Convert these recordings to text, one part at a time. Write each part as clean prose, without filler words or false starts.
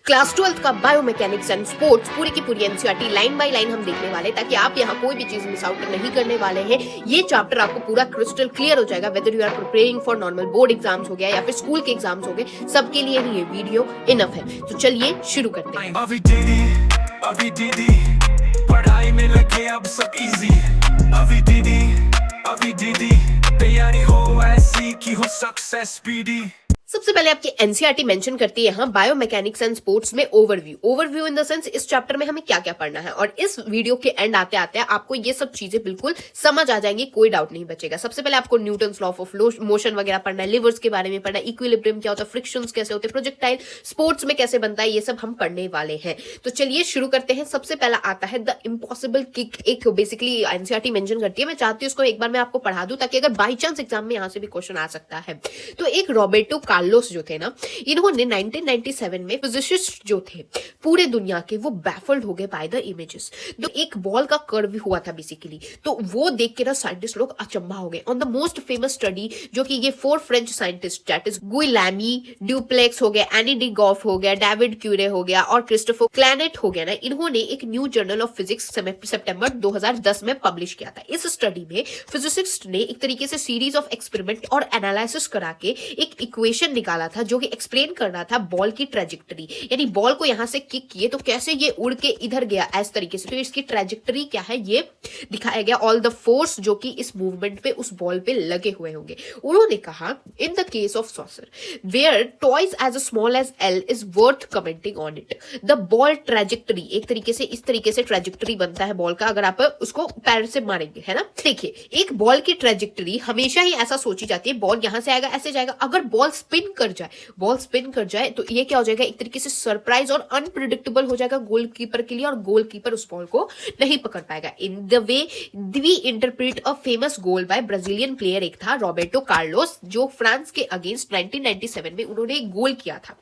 Class 12th का biomechanics and sports पूरी की पूरी एनसीईआरटी लाइन बाय लाइन हम देखने वाले, ताकि आप यहाँ कोई भी चीज मिस आउट नहीं करने वाले हैं। ये चैप्टर आपको पूरा क्रिस्टल क्लियर हो जाएगा, whether you are preparing for normal board exams हो गया या फिर स्कूल के एग्जाम्स हो गए, सबके लिए ही ये वीडियो इनफ है। तो चलिए शुरू करते हैं। अभी दीदी पढ़ाई में लगे अब सब इजी। अभी दीदी तैयारी हो ऐसी कि हो सक्सेस स्पीडी। सबसे पहले आपकी एनसीईआरटी मेंशन करती है यहाँ बायोमैकेनिक्स एंड स्पोर्ट्स में ओवरव्यू इन द सेंस इस चैप्टर में हमें क्या क्या पढ़ना है, और इस वीडियो के एंड आते आते आपको ये सब चीजें बिल्कुल समझ आ जाएंगी, कोई डाउट नहीं बचेगा। सबसे पहले आपको न्यूटन्स लॉ ऑफ मोशन वगैरह पढ़ना है, लिवर्स के बारे में पढ़ना है, इक्विलिब्रियम क्या होता है, फ्रिक्शंस कैसे होते हैं, प्रोजेक्टाइल स्पोर्ट्स में कैसे बनता है, ये सब हम पढ़ने वाले हैं। तो चलिए शुरू करते हैं। सबसे पहला आता है द इम्पॉसिबल किक। एक बेसिकली एनसीईआरटी मेंशन करती है, मैं चाहती हूँ इसको एक बार मैं आपको पढ़ा दूं ताकि अगर बाई चांस एग्जाम में यहाँ से भी क्वेश्चन आ सकता है। तो एक रॉबर्टो कार्लोस जो थे ना, इन्होंने 1997 में फिजिसिस्ट जो थे पूरे दुनिया के, वो बैफल्ड हो गए बाय द इमेजेस। तो एक बॉल का कर्व हुआ था बेसिकली, तो वो देख के ना साइंटिस्ट लोग अचंभा हो गए। On the most famous study जो कि ये 4 French scientist that is Guillaume Dupeux हो गया, एनी डी गॉफ हो गया, डेविड क्यूरे हो गया और क्रिस्टोफर क्लैनेट हो गया ना, इन्होंने एक न्यू जर्नल ऑफ फिजिक्स सितंबर 2010 में पब्लिश किया था। इस स्टडी में फिजिसिस्ट ने एक तरीके से सीरीज ऑफ एक्सपेरिमेंट और एनालिसिस करा के एक इक्वेशन निकाला था जो कि एक्सप्लेन कर रहा था बॉल की ट्रेजेक्टरी, यानी बॉल को यहां से किक किए तो कैसे ये उड़ के इधर गया इस तरीके से, तो इसकी ट्रेजेक्टरी क्या है ये दिखाया गया, ऑल द फोर्स जो कि इस मूवमेंट पे उस बॉल पे लगे हुए होंगे। उन्होंने कहा in the case of soccer where toys as small as L is worth commenting on it, the ball trajectory, एक तरीके से इस तरीके से ट्रेजेक्टरी बनता है बॉल का अगर आप उसको पैर से मारेंगे, है ना। देखिए एक बॉल की ट्रेजेक्टरी हमेशा ही ऐसा सोची जाती है, बॉल यहां से आएगा ऐसे जाएगा, अगर बॉल स्पिन कर जाए तो ये क्या हो जाएगा, एक तरीके से सरप्राइज और अनप्रिडिक्टेबल हो जाएगा गोलकीपर के लिए, और गोलकीपर उस बॉल को नहीं पकड़ पाएगा। In the way we interpret a famous goal by Brazilian player एक था रॉबर्टो कार्लोस, जो फ्रांस के अगेंस्ट 1997 में उन्होंने एक गोल किया था।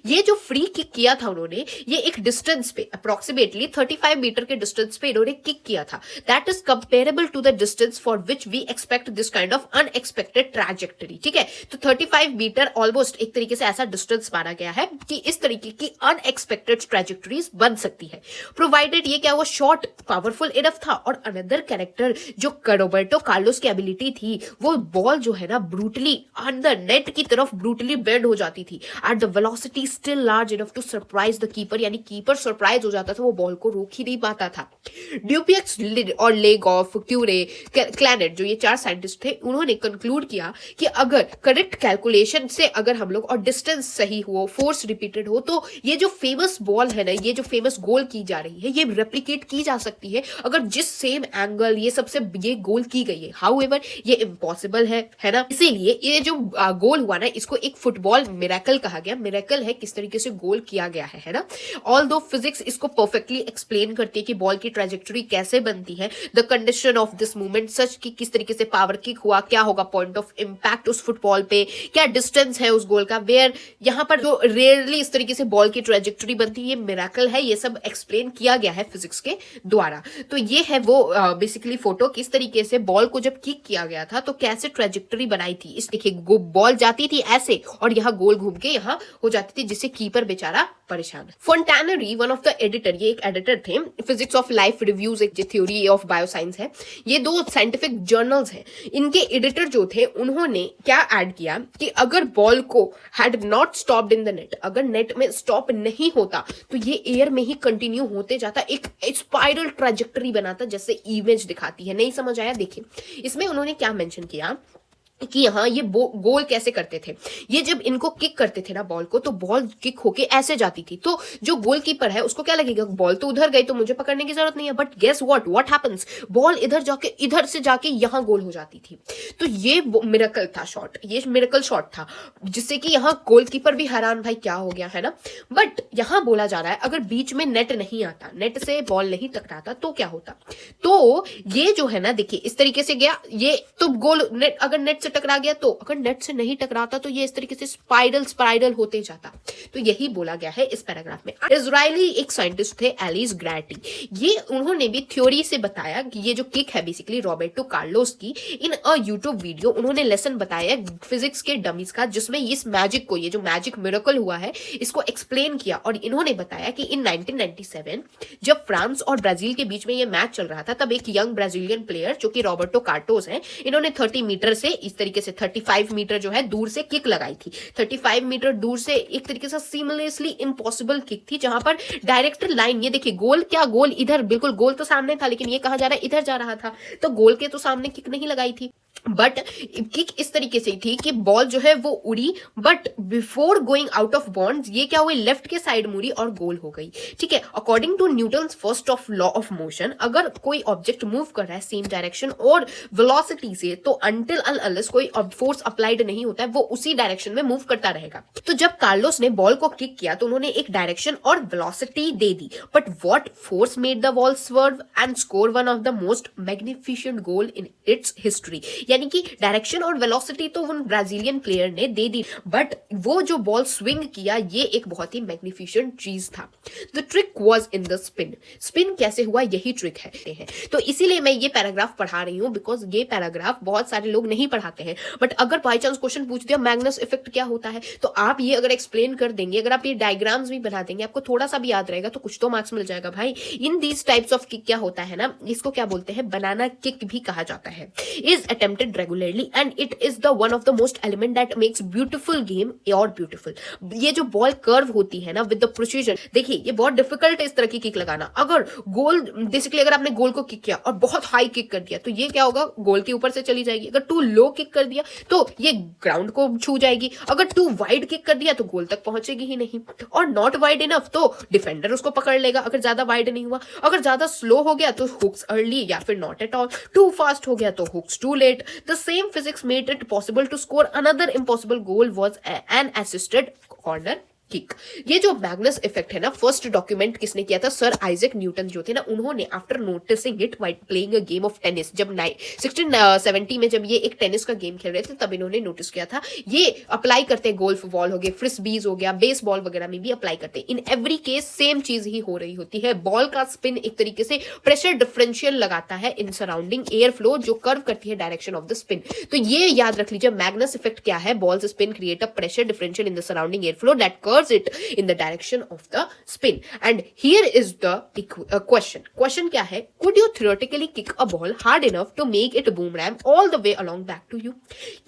ये जो फ्री किक किया था उन्होंने, ये एक डिस्टेंस पे अप्रोक्सीमेटली 35 मीटर के डिस्टेंस पे इन्होंने किक किया था। That is comparable to the distance for which we expect this kind of unexpected trajectory. ठीक है, तो 35 मीटर ऑलमोस्ट एक तरीके से ऐसा डिस्टेंस माना गया है कि इस तरीके की अनएक्सपेक्टेड ट्रैजेक्टरीज बन सकती है, प्रोवाइडेड ये क्या वो शॉट पावरफुल इनफ था। और अनदर कैरेक्टर जो रॉबर्टो कार्लोस की एबिलिटी थी, वो बॉल जो है ना ब्रूटली अंदर नेट की तरफ ब्रूटली बेंड हो जाती थी at the velocity still large enough to surprise the keeper, यानी कीपर सरप्राइज हो जाता था, वो बॉल को रोक ही नहीं पाता था। ड्यूप्लेक्स और लेगॉफ, क्यूरे, क्लैनेट जो ये 4 साइंटिस्ट थे, उन्होंने कंक्लूड किया कि अगर करेक्ट कैलकुलेशन से अगर हम लोग और डिस्टेंस सही हो, फोर्स रिपीटेड हो, तो ये जो फेमस बॉल है ना, ये जो फेमस गोल की जा रही है, ये रेप्लिकेट की जा सकती है अगर जिस सेम एंगल ये सबसे ये गोल की गई है। हाउएवर ये इम्पॉसिबल है ना। इसीलिए ये जो गोल हुआ ना, इसको एक फुटबॉल मिरेकल कहा गया। मिरेकल है किस तरीके से गोल किया गया है ना। ऑल्दो फिजिक्स इसको परफेक्टली एक्सप्लेन करती है कि बॉल की ट्रेजेक्टरी कैसे बनती है, the condition of this movement such कि किस तरीके से पावर किक हुआ, क्या होगा पॉइंट ऑफ इंपैक्ट उस फुटबॉल पे, क्या डिस्टेंस है उस गोल का, वेयर यहाँ पर जो रेयरली इस तरीके से बॉल की ट्रेजेक्टरी बनती है, ये मिरेकल है। ये सब एक्सप्लेन किया गया है फिजिक्स के द्वारा। तो ये है वो बेसिकली फोटो, किस तरीके से बॉल को जब किक किया गया था तो कैसे ट्रेजेक्टरी बनाई थी। इस देखिए बॉल जाती थी ऐसे और यहाँ गोल घूम के यहाँ हो जाती थी, जिससे कीपर बेचारा परेशान। फोंटानेरी वन ऑफ द एडिटर, ये एक एडिटर थे, फिजिक्स ऑफ लाइफ रिव्यूज एक थ्योरी ऑफ बायोसाइंस है, ये 2 साइंटिफिक जर्नल्स हैं। इनके एडिटर जो थे उन्होंने क्या ऐड किया कि अगर बॉल को had not stopped in the net, अगर नेट में स्टॉप नहीं होता तो ये एयर में ही कंटिन्यू होते जाता, एक स्पाइरल ट्रैजेक्टरी बनाता जैसे इमेज दिखाती है। नहीं समझ आया? देखिए इसमें उन्होंने क्या मेंशन किया कि यहाँ ये गोल कैसे करते थे। ये जब इनको किक करते थे ना बॉल को, तो बॉल किक होके ऐसे जाती थी, तो जो गोलकीपर है उसको क्या लगेगा, बॉल तो उधर गई तो मुझे पकड़ने की जरूरत नहीं है, but guess what happens, ball इधर से जाके यहाँ गोल हो जाती थी। तो ये मिरेकल था शॉट, ये मिरेकल शॉट था, जिससे कि यहाँ गोलकीपर भी हैरान, भाई क्या हो गया, है ना। बट यहाँ बोला जा रहा है अगर बीच में नेट नहीं आता, नेट से बॉल नहीं टकराता तो क्या होता। तो ये जो है ना, देखिए इस तरीके से गया ये, तो गोल नेट, अगर नेट से टकरा गया तो, अगर नेट से नहीं टकराता तो ये इस तरीके से स्पाइरल होते जाता। तो यही बोला गया है इस पैराग्राफ में। इजरायली एक साइंटिस्ट थे एलिस ग्रैटी, ये उन्होंने भी थ्योरी से बताया कि ये जो किक है बेसिकली रॉबर्टो कार्लोस की, इन अ यूट्यूब वीडियो उन्होंने लेसन बताया फिजिक्स के डमीज का, जिसमें इस मैजिक को, ये जो मैजिक मिरेकल हुआ है, इसको एक्सप्लेन किया। और इन्होंने बताया कि इन 1997 जब फ्रांस और ब्राजील के बीच में ये मैच चल रहा था, तब एक यंग ब्राजीलियन प्लेयर जो कि रॉबर्टो कार्लोस है, इन्होंने 30 मीटर से इस तरीके से 35 मीटर जो है दूर से किक लगाई थी। 35 मीटर दूर से एक तरीके से सीमलेसली इम्पॉसिबल किक थी, जहां पर डायरेक्ट लाइन, ये देखिए गोल, क्या गोल इधर, बिल्कुल गोल तो सामने था, लेकिन ये कहा जा रहा है इधर जा रहा था, तो गोल के तो सामने किक नहीं लगाई थी। बट किक इस तरीके से थी कि बॉल जो है वो उड़ी, but before going out of bounds ये क्या हुई, लेफ्ट के साइड मुड़ी और गोल हो गई। ठीक है, according to Newton's first of law of motion, अगर कोई ऑब्जेक्ट मूव कर रहा है सेम डायरेक्शन और वेलोसिटी से, तो अंटिल अनलेस कोई फोर्स अप्लाइड नहीं होता है, वो उसी डायरेक्शन में मूव करता रहेगा। तो जब कार्लोस ने बॉल को किक किया तो उन्होंने एक डायरेक्शन और velocity they the, but what force made the ball swerve and score one of the most magnificent goal in its history. यानी कि डायरेक्शन और वेलोसिटी तो उन ब्राजीलियन प्लेयर ने दे दी, बट वो जो बॉल स्विंग किया ये एक बहुत ही मैग्निफिसेंट चीज था। The trick was in the spin. Spin कैसे हुआ, यही ट्रिक है। तो इसीलिए मैं ये पैराग्राफ पढ़ा रही हूं, बिकॉज ये पैराग्राफ बहुत सारे लोग नहीं पढ़ाते हैं। बट अगर बाई चांस क्वेश्चन पूछ दिया मैग्नस इफेक्ट क्या होता है, तो आप ये अगर एक्सप्लेन कर देंगे, अगर आप ये डायग्राम्स भी बना देंगे, आपको थोड़ा सा भी याद रहेगा तो कुछ तो मार्क्स मिल जाएगा भाई। In these types of kick क्या होता है ना, इसको क्या बोलते हैं, बनाना किक भी कहा जाता है। Is attempted regularly and it is the one of the most element that makes beautiful game और ब्यूटीफुल। ये जो बॉल कर्व होती है ना विद द प्रिसीजन, देखिए ये बहुत डिफिकल्ट है इस तरह की किक लगाना। अगर गोल, बेसिकली अगर आपने गोल को किक किया और बहुत हाई किक कर दिया तो ये क्या होगा, गोल के ऊपर से चली जाएगी। अगर टू लो किक कर दिया तो ये ग्राउंड को छू जाएगी। अगर टू वाइड किक कर दिया तो गोल तक पहुंचेगी ही नहीं, और नॉट वाइड इनफ तो डिफेंडर उसको पकड़ लेगा अगर ज्यादा वाइड नहीं हुआ। अगर ज्यादा स्लो हो गया तो हुक्स अर्ली या फिर not at all, too fast हो गया तो hooks too late. The same physics made it possible to score another impossible goal was an assisted corner kick. ये जो मैग्नस इफेक्ट है ना, फर्स्ट डॉक्यूमेंट किसने किया था, सर आइजैक न्यूटन जो थे ना, उन्होंने after noticing it while playing a game of tennis, जब 1670 में जब ये एक टेनिस का गेम खेल रहे थे तब इन्होंने नोटिस किया था। ये अप्लाई करते हैं, गोल्फ बॉल हो गया, फ्रिस्बीज हो गया, बेसबॉल वगैरह में भी अप्लाई करते हैं। इन एवरी केस सेम चीज ही हो रही होती है। बॉल का स्पिन एक तरीके से प्रेशर डिफरेंशियल लगाता है इन सराउंडिंग एयर फ्लो, जो कर्व करती है डायरेक्शन ऑफ द स्पिन। तो ये याद रख लीजिए, मैग्नस इफेक्ट क्या है, balls spin create a pressure differential in the surrounding air flow that curves it in the direction of the spin. And here is the question क्या है, could you theoretically kick a ball hard enough to make it boomerang all the way along back to you?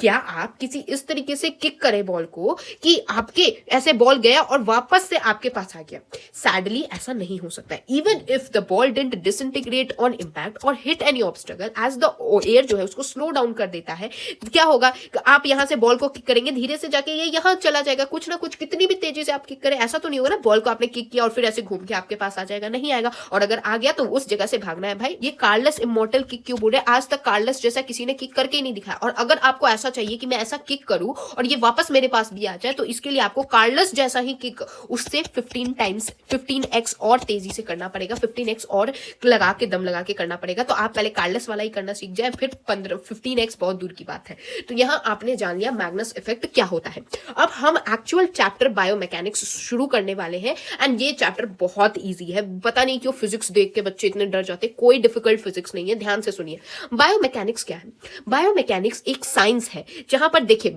क्या आप किसी इस तरीके से kick करें ball को कि आपके ऐसे बॉल गया और वापस से आपके पास आ गया? सैडली ऐसा नहीं हो सकता है। Even if the ball didn't disintegrate on impact or hit any obstacle, as the air जो है उसको स्लो डाउन कर देता है, क्या होगा, आप यहां से बॉल को किक करेंगे, धीरे से जाके ये यहां चला जाएगा, कुछ ना कुछ, कितनी भी तेजी से आप किक करें, ऐसा तो नहीं होगा ना बॉल को आपने किक किया और फिर ऐसे घूम के आपके पास आ जाएगा, नहीं आएगा। और अगर आ गया तो उस जगह से भागना है भाई। ये कार्लस इमॉर्टल किक क्यों बोल रहे हैं, आज तक कार्लस जैसा किसी ने किक करके ही नहीं दिखाया। और अगर आपको ऐसा चाहिए कि मैं ऐसा किक करूं और ये वापस मेरे पास भी आ जाए, तो इसके लिए आपको कार्लस जैसा ही किक उससे 15x और तेजी से करना पड़ेगा, 15x और लगा के, दम लगा के करना पड़ेगा। तो आप पहले कार्लस वाला ही करना सीख जाए, फिर 15x बहुत दूर की बात है। तो यहां आपने जान लिया मैग्नस इफेक्ट क्या होता है। अब हम एक्चुअल चैप्टर बायोमैकेनिक्स शुरू करने वाले हैं, एंड ये चैप्टर बहुत इजी है। पता नहीं क्यों फिजिक्स देख के बच्चे इतने डर जाते, कोई डिफिकल्ट फिजिक्स नहीं है, ध्यान से सुनिए। बायोमैकेनिक्स क्या है? बायोमैकेनिक्स एक साइंस है जहां पर देखिए,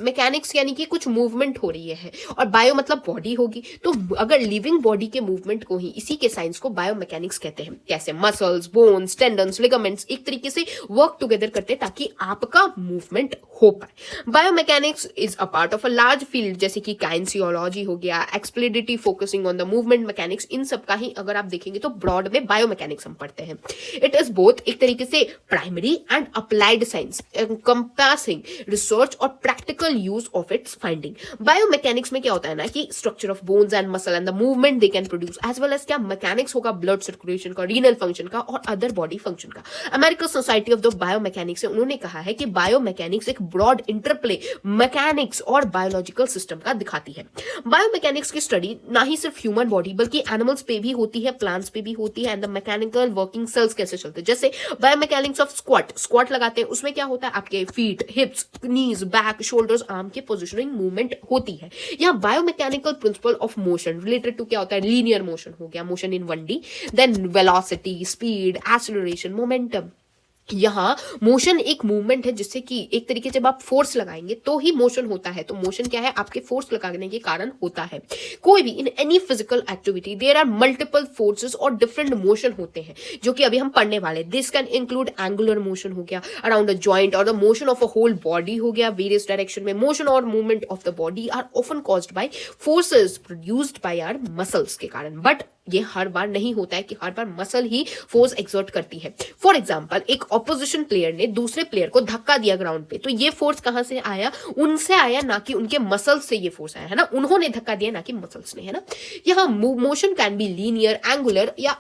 मैकेनिक्स यानी कि कुछ मूवमेंट हो रही है, और बायो मतलब बॉडी होगी, तो अगर लिविंग बॉडी के मूवमेंट को ही, इसी के साइंस को बायोमैकेनिक्स कहते हैं। कैसे मसल्स, बोन्स, टेंडन्स, लिगामेंट्स एक तरीके से वर्क टुगेदर करते हैं ताकि आपका मूवमेंट हो पाए। Biomechanics is a part of a large field, जैसे कि काइंसियोलॉजी हो गया, explanatory focusing on the movement mechanics, इन सब का ही अगर आप देखेंगे तो ब्रॉड में बायोमैकेनिक्स हम पढ़ते हैं। इट इज बोथ एक तरीके से primary and applied science, encompassing research और practical use of its finding. Biomechanics में क्या होता है ना कि structure of bones and muscle and the movement they can produce, as well as क्या मैकेनिक्स होगा, ब्लड सर्कुलेशन का, रीनल फंक्शन का और अदर बॉडी फंक्शन का। American society of the biomechanics उन्होंने कहा है कि बायोमैकेनिक्स एक ब्रॉड इंटरप्ले मैकेनिक्स और बायोलॉजिकल सिस्टम का दिखाती है। बायोमैकेनिक्स की स्टडी ना ही सिर्फ ह्यूमन बॉडी बल्कि एनिमल्स पे भी होती है, प्लांट्स पे भी होती है, and the mechanical working cells कैसे चलते हैं। जैसे बायोमैकेनिक्स ऑफ स्क्वाट लगाते हैं, उसमें क्या होता है, आपके feet, hips, knees, back, shoulders, arm के पोजिशनिंग मूवमेंट होती है। यहाँ biomechanical principle of motion related to क्या होता है, लीनियर मोशन हो गया, motion in 1D, then velocity, speed, acceleration, momentum. यहाँ मोशन एक मूवमेंट है जिससे कि एक तरीके से जब आप फोर्स लगाएंगे तो ही मोशन होता है। तो मोशन क्या है, आपके फोर्स लगाने के कारण होता है। कोई भी in any physical activity there are multiple forces और डिफरेंट मोशन होते हैं जो कि अभी हम पढ़ने वाले। This can include angular motion हो गया अराउंड अ जॉइंट, और the motion of a whole body हो गया वेरियस डायरेक्शन में। मोशन और movement of the body are often caused by forces produced by our muscles के कारण, बट ये हर बार नहीं होता है कि हर बार मसल ही फोर्स एक्सर्ट करती है। फॉर एग्जांपल, एक ऑपोजिशन प्लेयर ने दूसरे प्लेयर को धक्का दिया ग्राउंड पे, तो ये फोर्स कहां से आया, उनसे आया, ना कि उनके मसल्स से ये फोर्स आया, है ना। उन्होंने धक्का दिया ना कि मसल्स ने, है ना। यहाँ motion can be linear, angular या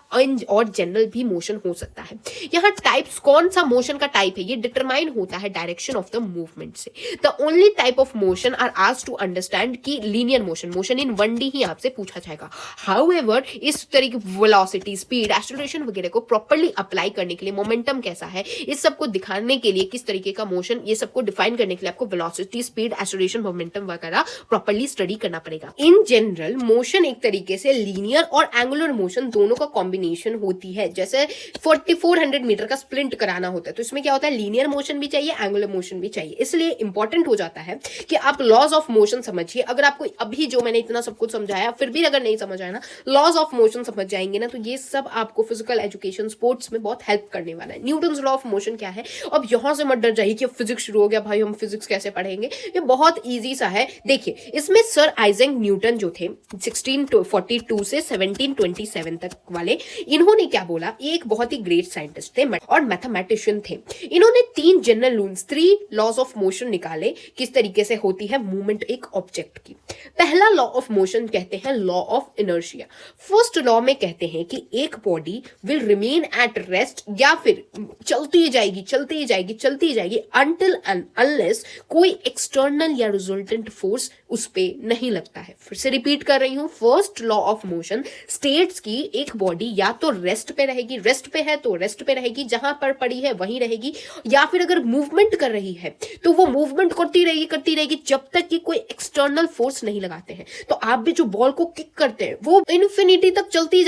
और जनरल भी मोशन हो सकता है। यहाँ टाइप्स, कौन सा मोशन का टाइप है ये डिटरमाइन होता है डायरेक्शन ऑफ द मूवमेंट से। The only type of motion are asked to understand की linear motion, motion in 1D ही आपसे पूछा जाएगा। हाउएवर इस तरीके वेलोसिटी, स्पीड, एक्सेलरेशन वगैरह को प्रॉपर्ली अप्लाई करने के लिए, मोमेंटम कैसा है इस सब को दिखाने के लिए, किस तरीके का मोशन, ये सबको डिफाइन करने के लिए आपको वेलोसिटी, स्पीड, एक्सेलरेशन, मोमेंटम वगैरह प्रॉपर्ली स्टडी करना पड़ेगा। इन जनरल मोशन एक तरीके से लीनियर और एंगुलर मोशन दोनों का कॉम्बिनेशन होती है। जैसे 4400 मीटर का स्प्रिंट कराना होता है तो इसमें क्या होता है, लीनियर मोशन भी चाहिए, एंगुलर मोशन भी चाहिए। इसलिए इंपॉर्टेंट हो जाता है कि आप लॉज ऑफ मोशन समझिए। अगर आपको अभी जो मैंने इतना सब कुछ समझाया फिर भी अगर नहीं समझ आया ना, लॉज ऑफ मोशन समझ जाएंगे ना, तो ये सब आपको फिजिकल एजुकेशन, स्पोर्ट्स में बहुत हेल्प करने वाला है। न्यूटन्स लॉ ऑफ मोशन क्या है, अब यहां से मत डर जाइए कि अब फिजिक्स शुरू हो गया, भाई हम फिजिक्स कैसे पढ़ेंगे। ये बहुत इजी सा है। देखिए, इसमें सर आइजैक न्यूटन जो थे 1642 से 1727 तक वाले, इन्होंने क्या बोला, एक बहुत ही ग्रेट साइंटिस्ट थे और मैथमेटिशियन थे। इन्होंने 3 general rules, 3 laws of motion निकाले, किस तरीके से होती है मूवमेंट एक ऑब्जेक्ट की। पहला लॉ ऑफ मोशन कहते हैं law of inertia. First law में कहते हैं कि एक body will remain at rest, या फिर चलती जाएगी अनटिल एंड अनलेस कोई एक्सटर्नल या रिजल्टेंट फोर्स उस पे नहीं लगता है। फिर से रिपीट कर रही हूं, first law of motion states की एक बॉडी या तो रेस्ट पे रहेगी, रेस्ट पे है तो रेस्ट पे रहेगी, जहां पर पड़ी है वहीं रहेगी, या फिर अगर मूवमेंट कर रही है तो वो मूवमेंट करती रहेगी जब तक कि कोई एक्सटर्नल फोर्स नहीं लगाते हैं। तो आप भी जो बॉल को किक करते हैं वो इन्फिनिटी तक चलती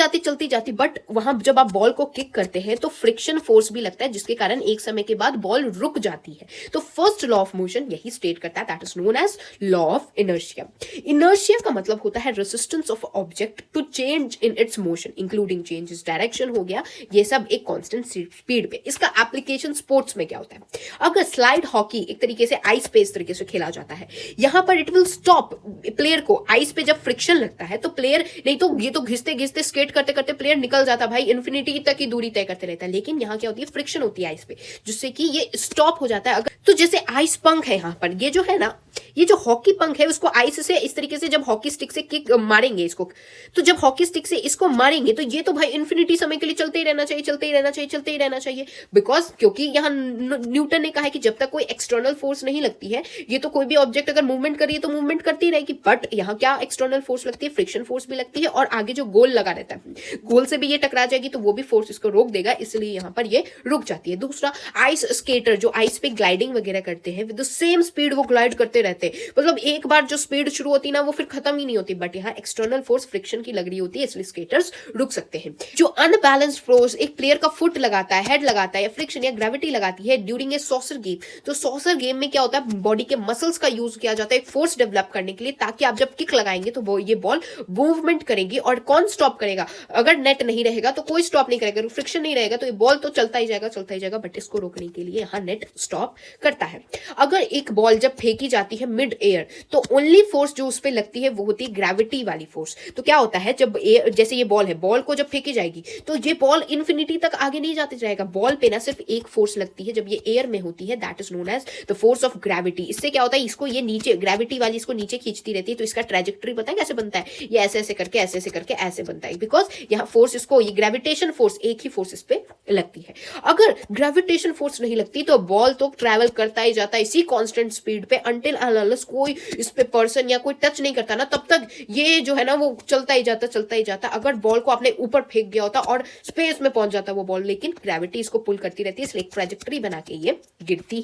जाती, बट वहां जब आप बॉल को किक करते हैं तो फ्रिक्शन फोर्स भी लगता है, जिसके कारण एक समय के बाद बॉल रुक जाती है। तो फर्स्ट लॉ ऑफ मोशन यही स्टेट करता है, that is known as law of inertia. Inertia का मतलब होता है resistance of object to change in its motion, including changes direction हो गया, ये सब एक कांस्टेंट स्पीड पे। इसका एप्लीकेशन स्पोर्ट्स में क्या होता है, अगर स्लाइड हॉकी एक तरीके से आइस पे इस तरीके से खेला जाता है, यहां पर इट विल स्टॉप प्लेयर को। आइस पे जब फ्रिक्शन लगता है तो प्लेयर, नहीं तो ये तो घिसते स्केट करते करते प्लेयर निकल जाता भाई, इन्फिनिटी तक की दूरी तय करते रहता है। लेकिन यहाँ क्या होती है, फ्रिक्शन होती है आइस पे, जिससे कि ये स्टॉप हो जाता है। अगर तो जैसे आइस पंख है यहाँ पर, ये जो है ना, ये जो हॉकी पंख है उसको आइस से इस तरीके से जब हॉकी स्टिक से किक मारेंगे इसको, तो जब हॉकी स्टिक से इसको मारेंगे तो ये तो भाई इन्फिनिटी समय के लिए चलते ही रहना चाहिए, बिकॉज क्योंकि यहाँ न्यूटन ने कहा है कि जब तक कोई एक्सटर्नल फोर्स नहीं लगती है, ये तो कोई भी ऑब्जेक्ट अगर मूवमेंट करिए तो मूवमेंट करती रहेगी। बट यहाँ क्या एक्सटर्नल फोर्स लगती है, फ्रिक्शन फोर्स भी लगती है, और आगे जो गोल लगा रहता है, गोल से भी ये टकरा जाएगी तो वो भी फोर्स इसको रोक देगा, इसलिए यहाँ पर ये रुक जाती है। दूसरा, आइस स्केटर जो आइस पे ग्लाइडिंग वगैरह करते हैं, विद द सेम स्पीड वो ग्लाइड करते रहते हैं, मतलब एक बार जो स्पीड शुरू होती है ना वो फिर खत्म ही नहीं होती, बट यहाँ एक्सटर्नल फोर्स फ्रिक्शन की लग रही होती है, इसलिए स्केटर्स रुक सकते हैं। जो अनबैलेंस्ड फोर्स एक प्लेयर का फुट लगाता है, हेड लगाता है, या फ्रिक्शन या ग्रेविटी लगाती है ड्यूरिंग ए सॉसर गेम, तो सॉसर गेम में क्या होता है, बॉडी के मसल्स का यूज किया जाता है एक फोर्स डेवलप करने के लिए, ताकि आप जब किक लगाएंगे तो ये बॉल मूवमेंट करेगी। और कौन स्टॉप करेगा, अगर नेट नहीं रहेगा तो कोई स्टॉप नहीं करेगा, फ्रिक्शन नहीं रहेगा तो ये बॉल तो चलता ही जाएगा, बट इसको रोकने के लिए यहाँ नेट स्टॉप करता है। अगर एक बॉल जब फेंकी जाती है मिड एयर तो ओनली फोर्स जो उस पर लगती है वो होती है ग्रेविटी वाली फोर्स। तो क्या होता है, जब जैसे ये बॉल है, बॉल को जब फेंकी जाएगी तो ये बॉल इन्फिनिटी तक आगे नहीं जाते जाएगा, बॉल पे ना सिर्फ एक फोर्स लगती है जब ये एयर में होती है, that is known as the force of gravity. इससे क्या होता है, इसको ये नीचे, ग्रेविटी वाली इसको नीचे खींचती रहती है, तो इसका ट्रेजेक्टरी पता है कैसे बनता है, ये ऐसे करके ऐसे बनता है, बिकॉज यहाँ फोर्स, इसको ये ग्रेविटेशन फोर्स, एक ही फोर्स इस पे लगती है। अगर ग्रेविटेशन फोर्स नहीं लगती तो बॉल तो ट्रैवल करता ही जाता है इसी कांस्टेंट स्पीड पे अनटिल अनलेस कोई इस पे पर्सन या कोई टच नहीं करता ना, तब तक ये जो है ना वो चलता ही जाता। अगर बॉल को आपने ऊपर फेंक दिया होता और स्पेस में पहुंच जाता वो बॉल, लेकिन ग्रेविटी इसको पुल करती रहती है, इसलिए एक ट्रैजेक्टरी बना के ये गिरती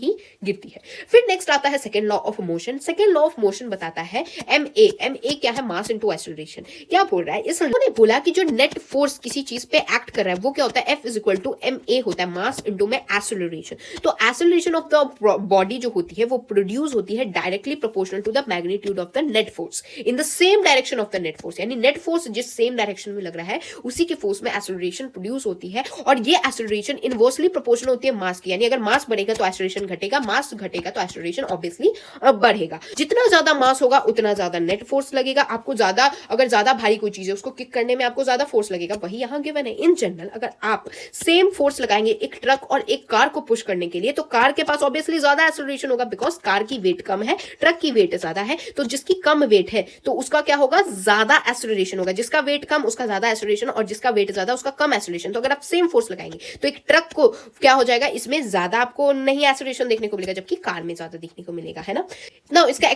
है। फिर नेक्स्ट आता है second law of motion. Second law of motion बताता है ma क्या है, मास इनटू एक्सेलरेशन। क्या बोल रहा है, इसने बोला कि जो नेट फोर्स किसी चीज पे एक्ट कर रहा है वो क्या होता है, F is equal to ma होता है, मास इनटू में एक्सेलरेशन। तो एक्सेलरेशन ऑफ द बॉडी जो होती है वो प्रोड्यूस होती है directly proportional to the magnitude of the net force in the same direction of the net force. यानी नेट फोर्स जिस सेम डायरेक्शन में लग रहा है उसी के फोर्स में एक्सेलरेशन प्रोड्यूस होती है, और ये एक्सेलरेशन इनवर्सली प्रोपोर्शनल होती है मास की। यानी अगर मास बढ़ेगा तो एक्सेलरेशन घटेगा, मास घटेगा तो एक्सेलरेशन ऑब्वियसली बढ़ेगा। जितना ज्यादा मास होगा उतना ज्यादा नेट फोर्स लगेगा आपको, ज्यादा अगर ज्यादा भारी कोई चीज है उसको किक करने में आपको ज्यादा फोर्स लगेगा, वही यहां गिवन है। इन जनरल अगर आप सेम फोर्स लगाएंगे एक ट्रक और एक कार को पुश करने के लिए, तो कार के पास ऑब्वियसली ज्यादा एक्सेलरेशन होगा, बिकॉज कार की वेट कम है, ट्रक की वेट ज्यादा है। तो जिसकी कम वेट है तो उसका क्या होगा, ज्यादा एक्सेलरेशन होगा। जिसका वेट कम उसका ज्यादा एक्सेलरेशन, और जिसका वेट ज्यादा उसका कम एक्सेलरेशन। तो अगर आप सेम फोर्स लगाएंगे तो एक ट्रक को क्या हो जाएगा, इसमें ज्यादा आपको नहीं एक्सेलरेशन देखने को मिलेगा, जबकि कार में ज्यादा देखने को मिलेगा, है ना। इसका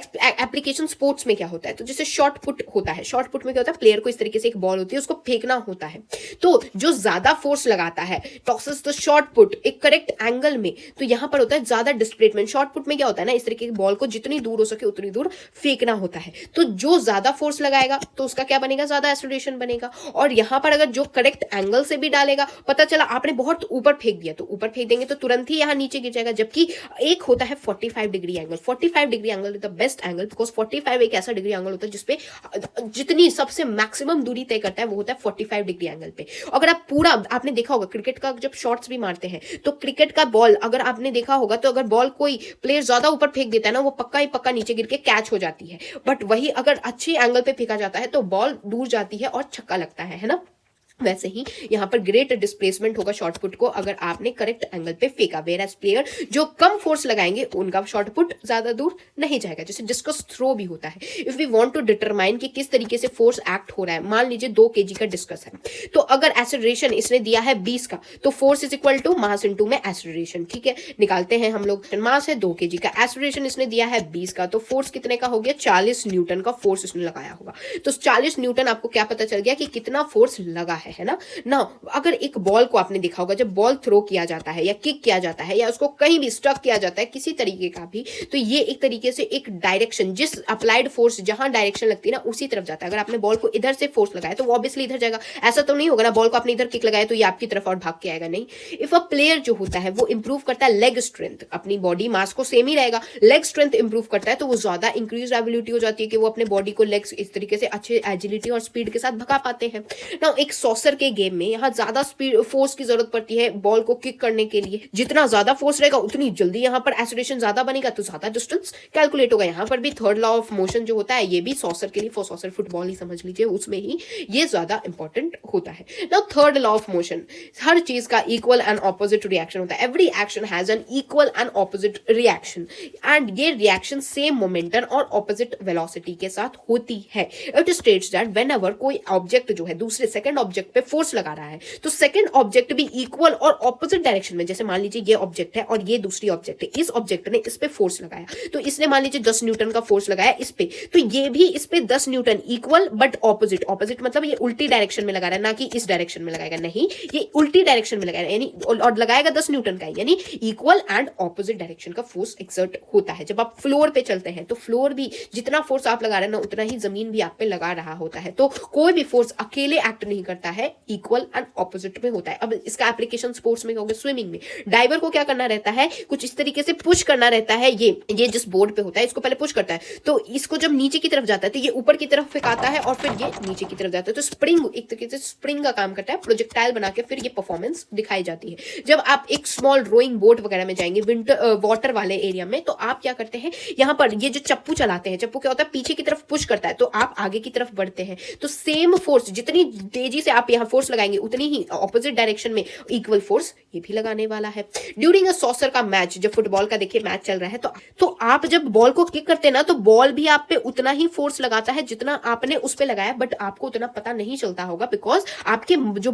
एप्लीकेशन स्पोर्ट्स में क्या होता है, तो जैसे शॉर्ट पुट होता है, शॉर्ट पुट में क्या होता है, प्लेयर को इस तरीके से एक बॉल होती है उसको फेंकना होता है, तो जो ज्यादा फोर्स लगाता है टॉसेस द शॉर्ट पुट एक करेक्ट एंगल में, तो यहां पर होता है ज्यादा डिस्प्लेसमेंट। शॉर्ट पुट में क्या होता है ना, इस तरीके की बॉल को जितनी दूर हो सके उतनी दूर फेंकना होता है, तो जो ज्यादा फोर्स लगाएगा तो उसका क्या बनेगा, ज्यादा एक्सेलरेशन बनेगा। और यहां पर अगर जो करेक्ट एंगल से भी डालेगा, पता चला आपने बहुत ऊपर फेंक दिया, तो ऊपर फेंक देंगे तो तुरंत ही यहां नीचे गिर जाएगा। जबकि एक होता है 45 degree angle. 45 degree angle is the best angle, because 45 एक ऐसा डिग्री एंगल होता है जिसपे जितनी सबसे मैक्सिमम दूरी तय करता है वो होता है 45 डिग्री एंगल पे। अगर आप पूरा, आपने देखा होगा क्रिकेट का जब शॉट्स भी मारते हैं तो क्रिकेट का बॉल अगर आपने देखा होगा, तो अगर बॉल कोई प्लेयर ज्यादा ऊपर फेंक देता है ना, वो पक्का ही पक्का नीचे गिर के कैच हो जाती है। बट वही अगर अच्छे एंगल पे फेंका जाता है तो बॉल दूर जाती है और छक्का लगता है ना। वैसे ही यहां पर ग्रेट डिस्प्लेसमेंट होगा शॉर्ट पुट को अगर आपने करेक्ट एंगल पे फेंका, वेयरएज प्लेयर जो कम फोर्स लगाएंगे उनका शॉर्ट पुट ज्यादा दूर नहीं जाएगा। जैसे डिस्कस थ्रो भी होता है, if we want to determine कि किस तरीके से फोर्स एक्ट हो रहा है, मान लीजिए 2 kg का डिस्कस है, तो अगर एक्सेलरेशन इसने दिया है 20 का, तो force is equal to mass into में एक्सेलरेशन। ठीक है, निकालते हैं हम लोग। मास है 2 kg का, एक्सेलरेशन इसने दिया है 20 का, तो फोर्स कितने का हो गया, 40 न्यूटन का फोर्स इसने लगाया होगा। तो 40 न्यूटन आपको क्या पता चल गया कि कितना फोर्स लगा है ना। अगर एक बॉल को आपने देखा होगा, जब बॉल थ्रो किया जाता है या किक किया जाता है या उसको कहीं भी स्ट्रक किया जाता है किसी तरीके का भी, तो ये एक तरीके से एक डायरेक्शन, जिस अप्लाइड फोर्स जहां डायरेक्शन लगती है ना उसी तरफ जाता है। अगर आपने बॉल को इधर से फोर्स लगाया तो वो ऑब्वियसली इधर जाएगा। ऐसा तो नहीं होगा ना बॉल को आपने इधर किक लगाया तो ये आपकी तरफ और भाग के आएगा, नहीं। इफ अ प्लेयर जो होता है वो इंप्रूव करता है लेग स्ट्रेंथ, अपनी बॉडी मास को सेम ही रहेगा, लेग स्ट्रेंथ इंप्रूव करता है, तो वो ज्यादा इंक्रीज एबिलिटी हो जाती है कि वो अपने बॉडी को लेग्स इस तरीके से अच्छे एजिलिटी और स्पीड के साथ भगा पाते हैं ना। एक सॉसर के गेम में यहाँ ज्यादा स्पीड फोर्स की जरूरत पड़ती है बॉल को किक करने के लिए। जितना ज्यादा फोर्स रहेगा उतनी जल्दी यहाँ पर एक्सेलरेशन ज्यादा बनेगा, तो ज्यादा डिस्टेंस कैलकुलेट होगा। यहाँ पर भी थर्ड लॉ ऑफ मोशन जो होता है ये भी सॉसर के लिए, सॉसर फुटबॉल ही समझ लीजिए, उसमें ही ये ज्यादा इंपॉर्टेंट होता है। Now third law of motion, हर चीज का इक्वल एंड ऑपोजिट रिएक्शन होता है। Every action has an equal and opposite reaction, and ये रिएक्शन सेम मोमेंटम और ऑपोजिट वेलोसिटी के साथ होती है। इट स्टेट्स दैट व्हेनेवर कोई ऑब्जेक्ट जो है दूसरे सेकंड ऑब्जेक्ट पे फोर्स लगा रहा है, तो सेकंड ऑब्जेक्ट भी इक्वल और ऑपोजिट डायरेक्शन में, जैसे मान लीजिए ये ऑब्जेक्ट है और ये दूसरी ऑब्जेक्ट है, इस ऑब्जेक्ट ने इस पे फोर्स लगाया, तो इसने मान लीजिए 10 न्यूटन का फोर्स लगाया इस पे, तो ये भी इस पे 10 Newton equal but opposite. Opposite मतलब ये उल्टी डायरेक्शन में लगा रहा है, ना कि इस डायरेक्शन में लगाएगा, नहीं, ये उल्टी डायरेक्शन में लगाएगा, यानी और लगाएगा 10 न्यूटन का, यानी इक्वल एंड ऑपोजिट डायरेक्शन का फोर्स एक्सर्ट होता है। जब आप फ्लोर पे चलते हैं तो फ्लोर भी जितना फोर्स आप लगा रहे हैं ना उतना ही जमीन भी आप पे लगा रहा होता है, तो कोई भी फोर्स अकेले एक्ट नहीं करता है, इक्वल एंड ऑपोजिट में होता है। अब इसका एप्लीकेशन स्पोर्ट्स में होगा, स्विमिंग में डाइवर को क्या करना रहता है, कुछ इस तरीके से पुश करना रहता है। ये जिस बोर्ड पे होता है इसको पहले पुश करता है, तो इसको जब नीचे की तरफ जाता है तो ये ऊपर की तरफ फेंकाता है और फिर ये नीचे की तरफ जाता है, तो स्प्रिंग एक तरीके से स्प्रिंग का काम करता है, प्रोजेक्टाइल बना के फिर ये परफॉर्मेंस दिखाई जाती है। जब आप एक स्मॉल रोइंग बोट वगैरह में जाएंगे विंटर वाटर वाले एरिया में, तो आप क्या करते हैं, यहाँ पर ये जो चप्पू चलाते हैं, चप्पू क्या होता है पीछे की तरफ पुश करता है, तो आप आगे की तरफ बढ़ते हैं, तो सेम फोर्स जितनी तेजी से आप आप यहाँ फोर्स लगाएंगे उतनी ही ऑपोजिट डायरेक्शन में इक्वल फोर्स ये भी लगाने वाला है। ड्यूरिंग अ सॉसर का मैच, जब फुटबॉल का देखिए मैच चल रहा है तो आप जब बॉल को किक करते हैं ना तो बॉल भी आप पे उतना ही फोर्स लगाता है जितना आपने उस पे लगाया, बट आपको उतना पता नहीं चलता होगा बिकॉज आपके जो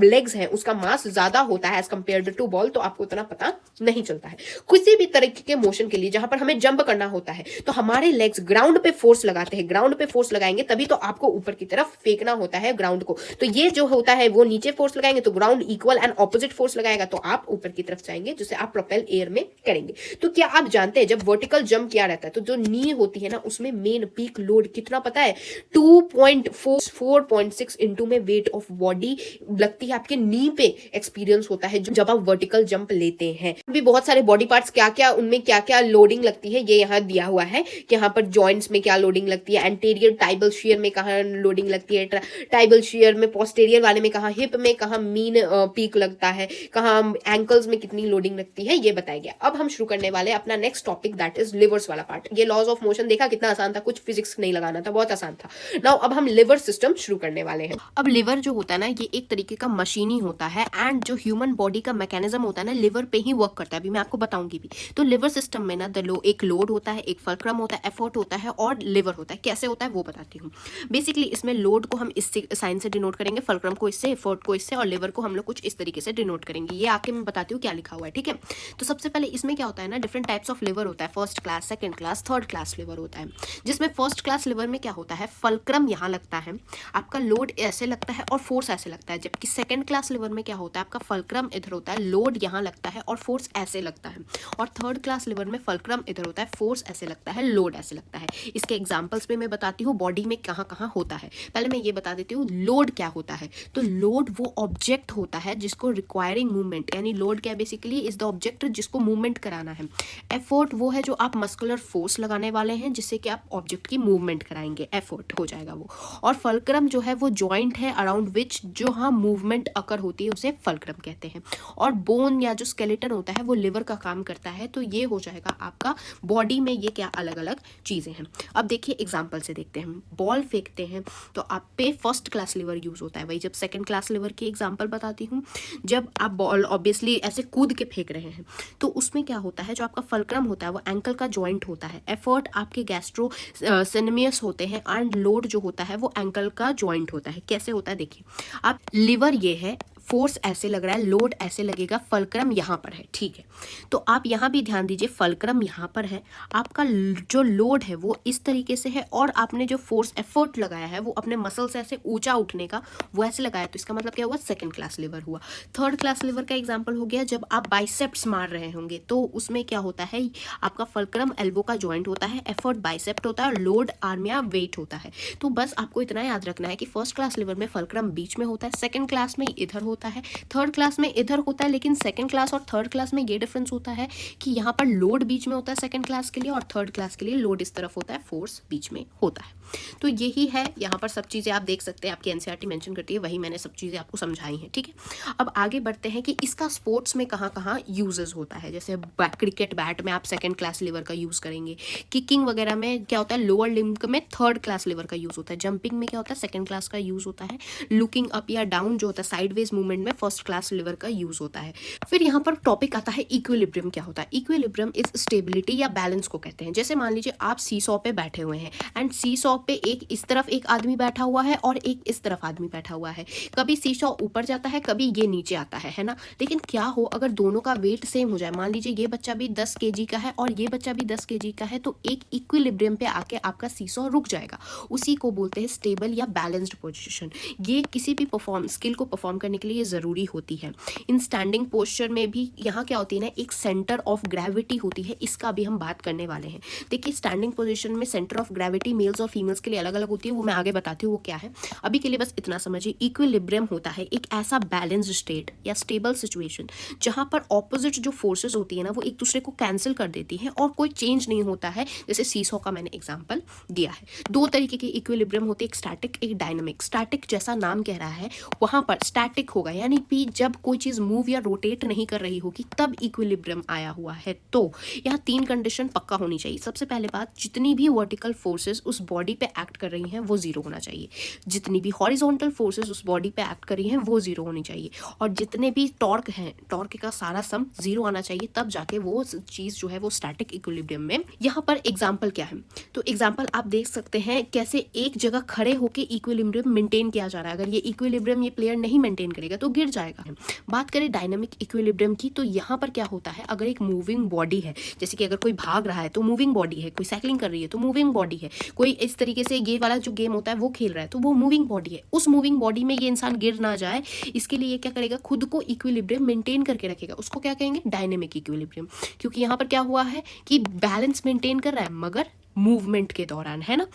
लेग्स हैं उसका मास ज्यादा होता है एज कंपेयर्ड टू बॉल, तो आपको उतना पता नहीं चलता है। किसी भी तरीके के मोशन के लिए जहां पर हमें जंप करना होता है तो हमारे लेग्स ग्राउंड पे फोर्स लगाते हैं, ग्राउंड पे फोर्स लगाएंगे तभी तो आपको ऊपर की तरफ फेंकना होता है ग्राउंड को। तो ये जो होता है वो नीचे फोर्स लगाएंगे तो ground equal and opposite force लगाएगा तो आप ऊपर की तरफ जाएंगे, जिसे आप प्रोपेल एयर में करेंगे। तो क्या आप जानते हैं जब वर्टिकल जंप किया रहता है तो जो नी होती है ना उसमें मेन पीक लोड कितना पता है, 4.6 इंटू में वेट ऑफ बॉडी लगती है आपके नी पे एक्सपीरियंस होता है जब आप वर्टिकल जंप लेते हैं। भी बहुत सारे बॉडी पार्ट्स क्या क्या उनमें क्या क्या लोडिंग लगती है ये यहाँ दिया हुआ है कि यहाँ पर जॉइंट्स में क्या लोडिंग लगती है, एंटीरियर टाइबल शियर में कहाँ लोडिंग लगती है, टाइबल शियर में, पोस्टेरियर वाले में कहाँ, हिप में कहाँ मीन पीक लगता है, कहाँ एंकल्स में कितनी लोडिंग लगती है, ये बताया गया। अब हम शुरू करने वाले अपना next topic that is levers वाला पार्ट। ये लॉज ऑफ मोशन देखा कितना आसान था, कुछ फिजिक्स नहीं लगाना था, बहुत आसान था। नाउ अब हम लिवर सिस्टम शुरू करने वाले हैं। अब लिवर जो होता है ना ये एक तरीके का मशीन ही होता है एंड जो ह्यूमन बॉडी का मैकेनिज्म होता है ना लिवर पे ही वर्क करता है, अभी मैं आपको बताऊंगी भी। तो लिवर सिस्टम में ना एक लोड होता है, एक फलक्रम होता है, एफर्ट होता है और लिवर होता है। कैसे होता है वो बताती हूँ। बेसिकली इसमें लोड को हम इस साइन से डिनोट करेंगे, फलक्रम को इससे, एफर्ट को इससे और लिवर को हम लोग कुछ इस तरीके से डिनोट करेंगे। ये आके मैं बताती हूँ क्या लिखा हुआ है, ठीक है। तो सबसे पहले इसमें क्या होता है ना, डिफरेंट टाइप्स ऑफ लिवर होता है, first class, second class, third class liver होता है। जिसमें फर्स्ट क्लास लिवर में क्या होता है, फलक्रम यहाँ लगता है, आपका लोड ऐसे लगता है और फोर्स ऐसे लगता है। जबकि सेकंड क्लास लिवर में क्या होता है, आपका फलक्रम इधर होता है, लोड यहाँ लगता है और फोर्स ऐसे लगता है। और थर्ड क्लास लिवर में फलक्रम इधर होता है, फोर्स ऐसे लगता है, लोड ऐसे लगता है। इसके एग्जांपल्स पे मैं बताती हूँ बॉडी में कहाँ कहाँ होता है। पहले मैं ये बता देती हूँ लोड क्या होता है। तो लोड वो ऑब्जेक्ट होता है जिसको रिक्वायरिंग मूवमेंट, यानी लोड क्या बेसिकली इज द ऑब्जेक्ट जिसको मूवमेंट कराना है। एफर्ट वो है जो आप मस्कुलर फोर्स लगाने वाले हैं जिससे कि आप ऑब्जेक्ट की मूवमेंट कराएंगे, एफर्ट हो जाएगा वो। और फलक्रम जो है वो जॉइंट है अराउंड विच जो हाँ मूवमेंट अकर होती है उसे फलक्रम कहते हैं। और बोन या जो स्केलेटन होता है वो लिवर का काम करता है। तो ये हो जाएगा आपका बॉडी में ये क्या अलग अलग चीजें हैं। अब देखिए एग्जांपल से देखते हैं। बॉल फेंकते हैं तो आप पे फर्स्ट क्लास लिवर यूज होता है। वही जब सेकंड क्लास लिवर की एग्जांपल बताती हूँ, जब आप बॉल ऑब्वियसली ऐसे कूद के फेंक रहे हैं तो उसमें क्या होता है, जो आपका फलक्रम होता है वो एंकल का जॉइंट होता है, एफर्ट आपके गैस्ट्रो सिनेमियस होते हैं एंड लोड जो होता है वो एंकल का जॉइंट होता है। कैसे होता है देखिए, आप लिवर ये है, फोर्स ऐसे लग रहा है, लोड ऐसे लगेगा, फलक्रम यहाँ पर है, ठीक है। तो आप यहाँ भी ध्यान दीजिए, फलक्रम यहाँ पर है, आपका जो लोड है वो इस तरीके से है और आपने जो फोर्स एफर्ट लगाया है वो अपने मसल से ऐसे ऊंचा उठने का वो ऐसे लगाया। तो इसका मतलब क्या हुआ, सेकंड क्लास लिवर हुआ। थर्ड क्लास लिवर का एग्जाम्पल हो गया जब आप बाइसेप्स मार रहे होंगे तो उसमें क्या होता है, आपका फलक्रम एल्बो का जॉइंट होता है, एफर्ट बाइसेप्ट होता है और लोड आर्म या वेट होता है। तो बस आपको इतना याद रखना है कि फर्स्ट क्लास लिवर में फलक्रम बीच में होता है, सेकंड क्लास में इधर होता है, थर्ड क्लास में इधर होता है। लेकिन सेकंड क्लास और थर्ड क्लास में ये डिफरेंस होता है कि यहाँ पर लोड बीच में होता है सेकंड क्लास के लिए और थर्ड क्लास के लिए लोड इस तरफ होता है, फोर्स बीच में होता है। तो यही है, यहाँ पर सब चीज़ें आप देख सकते हैं, आपकी एनसीईआरटी मेंशन करती है, वही मैंने सब चीज़ें आपको समझाई हैं, ठीक है। अब आगे बढ़ते हैं कि इसका स्पोर्ट्स में कहाँ कहाँ यूजेस होता है। जैसे क्रिकेट बैट में आप सेकंड क्लास लिवर का यूज़ करेंगे, किकिंग वगैरह में क्या होता है, लोअर लिम्ब में थर्ड क्लास लिवर का यूज़ होता है, जंपिंग में क्या होता है, सेकंड क्लास का यूज़ होता है, लुकिंग अप या डाउन जो होता है साइडवेज मूवमेंट में फर्स्ट क्लास लिवर का यूज़ होता है। फिर यहाँ पर टॉपिक आता है इक्विलिब्रियम क्या होता है। इक्विलिब्रियम इज स्टेबिलिटी या बैलेंस को कहते हैं। जैसे मान लीजिए आप सीसॉ पे बैठे हुए हैं एंड सीसॉ पे एक इस तरफ एक आदमी बैठा हुआ है और एक इस तरफ आदमी बैठा हुआ है। कभी सीसॉ ऊपर जाता है, कभी ये नीचे आता है ना। लेकिन क्या हो अगर दोनों का वेट सेम हो जाए, मान लीजिए ये बच्चा भी 10 kg का है और ये बच्चा भी 10 kg का है, तो एक इक्विलिब्रियम पे आके आपका सीसॉ रुक जाएगा। उसी को बोलते हैं स्टेबल या बैलेंस्ड पोजीशन। ये किसी भी स्किल को परफॉर्म करने के लिए जरूरी होती है। इन स्टैंडिंग पोस्चर में भी यहाँ क्या होती है ना, एक सेंटर ऑफ ग्रेविटी होती है, इसका भी हम बात करने वाले हैं। देखिए स्टैंडिंग पोजीशन में सेंटर ऑफ ग्रेविटी मेल्स और फीमेल्स के लिए अलग अलग होती है, वो मैं आगे बताती हूँ वो क्या है। अभी के लिए बस इतना समझिए, इक्विलिब्रियम होता है एक ऐसा बैलेंस्ड स्टेट या स्टेबल सिचुएशन जहाँ पर ऑपोजिट जो फोर्सेस होती है ना वो एक दूसरे को कैंसिल कर देती हैं और कोई चेंज नहीं होता है। जैसे सीसॉ का मैंने एग्जाम्पल दिया है। दो तरीके के इक्विलिब्रियम होते हैं, एक स्टैटिक एक डायनामिक। स्टैटिक जैसा नाम कह रहा है, वहाँ पर स्टैटिक होगा, यानी कि जब कोई चीज़ मूव या रोटेट नहीं कर रही होगी तब इक्विलिब्रियम आया हुआ है। तो यहाँ 3 कंडीशन पक्का होनी चाहिए। सबसे पहले बात, जितनी भी वर्टिकल फोर्सेस उस बॉडी पे एक्ट कर रही हैं वो जीरो होना चाहिए, जितनी भी हॉरिजॉन्टल फोर्सेस उस बॉडी पे एक्ट कर रही हैं वो जीरो होनी चाहिए, और जितने भी टॉर्क हैं टॉर्क का सारा सम जीरो आना चाहिए, तब जाके वो चीज़ जो है वो स्टैटिक इक्विलिब्रियम में। यहाँ पर एग्जाम्पल क्या है, तो एग्जाम्पल आप देख सकते हैं कैसे एक जगह खड़े होकर इक्विलिब्रियम मेंटेन किया जा रहा है। अगर ये इक्विलिब्रियम ये प्लेयर नहीं मेंटेन करेगा तो गिर जाएगा। बात करें डायनामिक इक्विलिब्रियम की, तो यहाँ पर क्या होता है, अगर एक मूविंग बॉडी है, जैसे कि अगर कोई भाग रहा है तो मूविंग बॉडी है, कोई साइकिलिंग कर रही है तो मूविंग बॉडी है, कोई इस तरीके से ये वाला जो गेम होता है वो खेल रहा है तो वो मूविंग बॉडी है। उस मूविंग बॉडी में ये इंसान गिर ना जाए इसके लिए क्या करेगा, खुद को इक्विलिब्रियम मेंटेन करके रखेगा, उसको क्या कहेंगे, डायनेमिक इक्विलिब्रियम। क्योंकि यहाँ पर क्या हुआ है कि बैलेंस मेंटेन कर रहा है मगर मूवमेंट के दौरान, है ना।